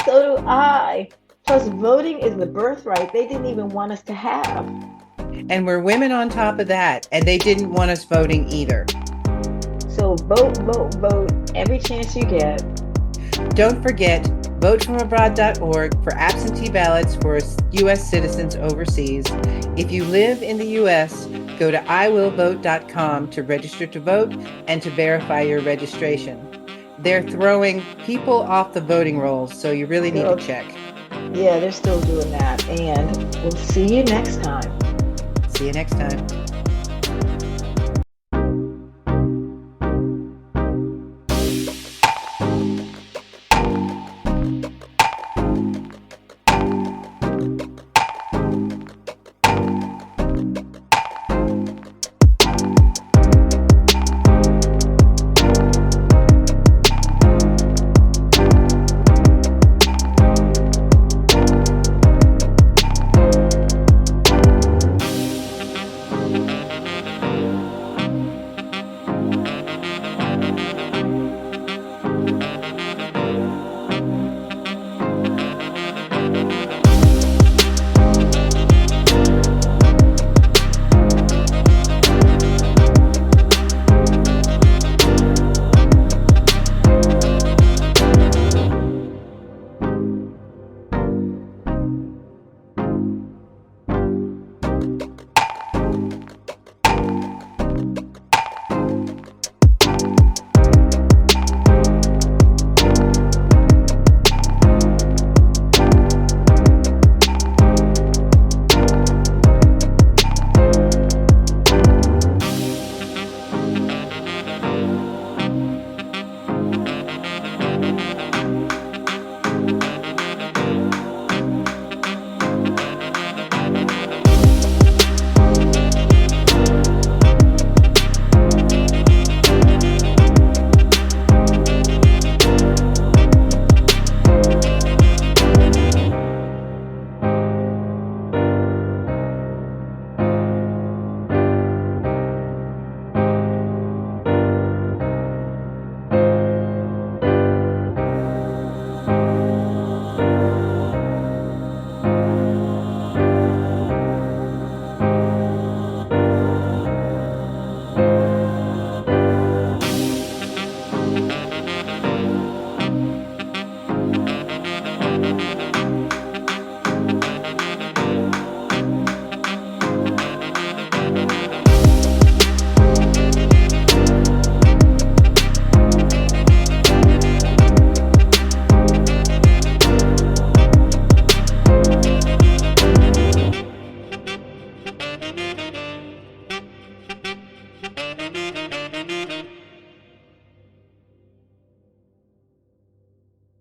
So do I. Plus, voting is the birthright they didn't even want us to have. And we're women on top of that, and they didn't want us voting either. So vote, vote, vote every chance you get. Don't forget, votefromabroad.org for absentee ballots for U.S. citizens overseas. If you live in the U.S., go to iwillvote.com to register to vote and to verify your registration. They're throwing people off the voting rolls, so you really need to check. Yeah, they're still doing that. And we'll see you next time. See you next time.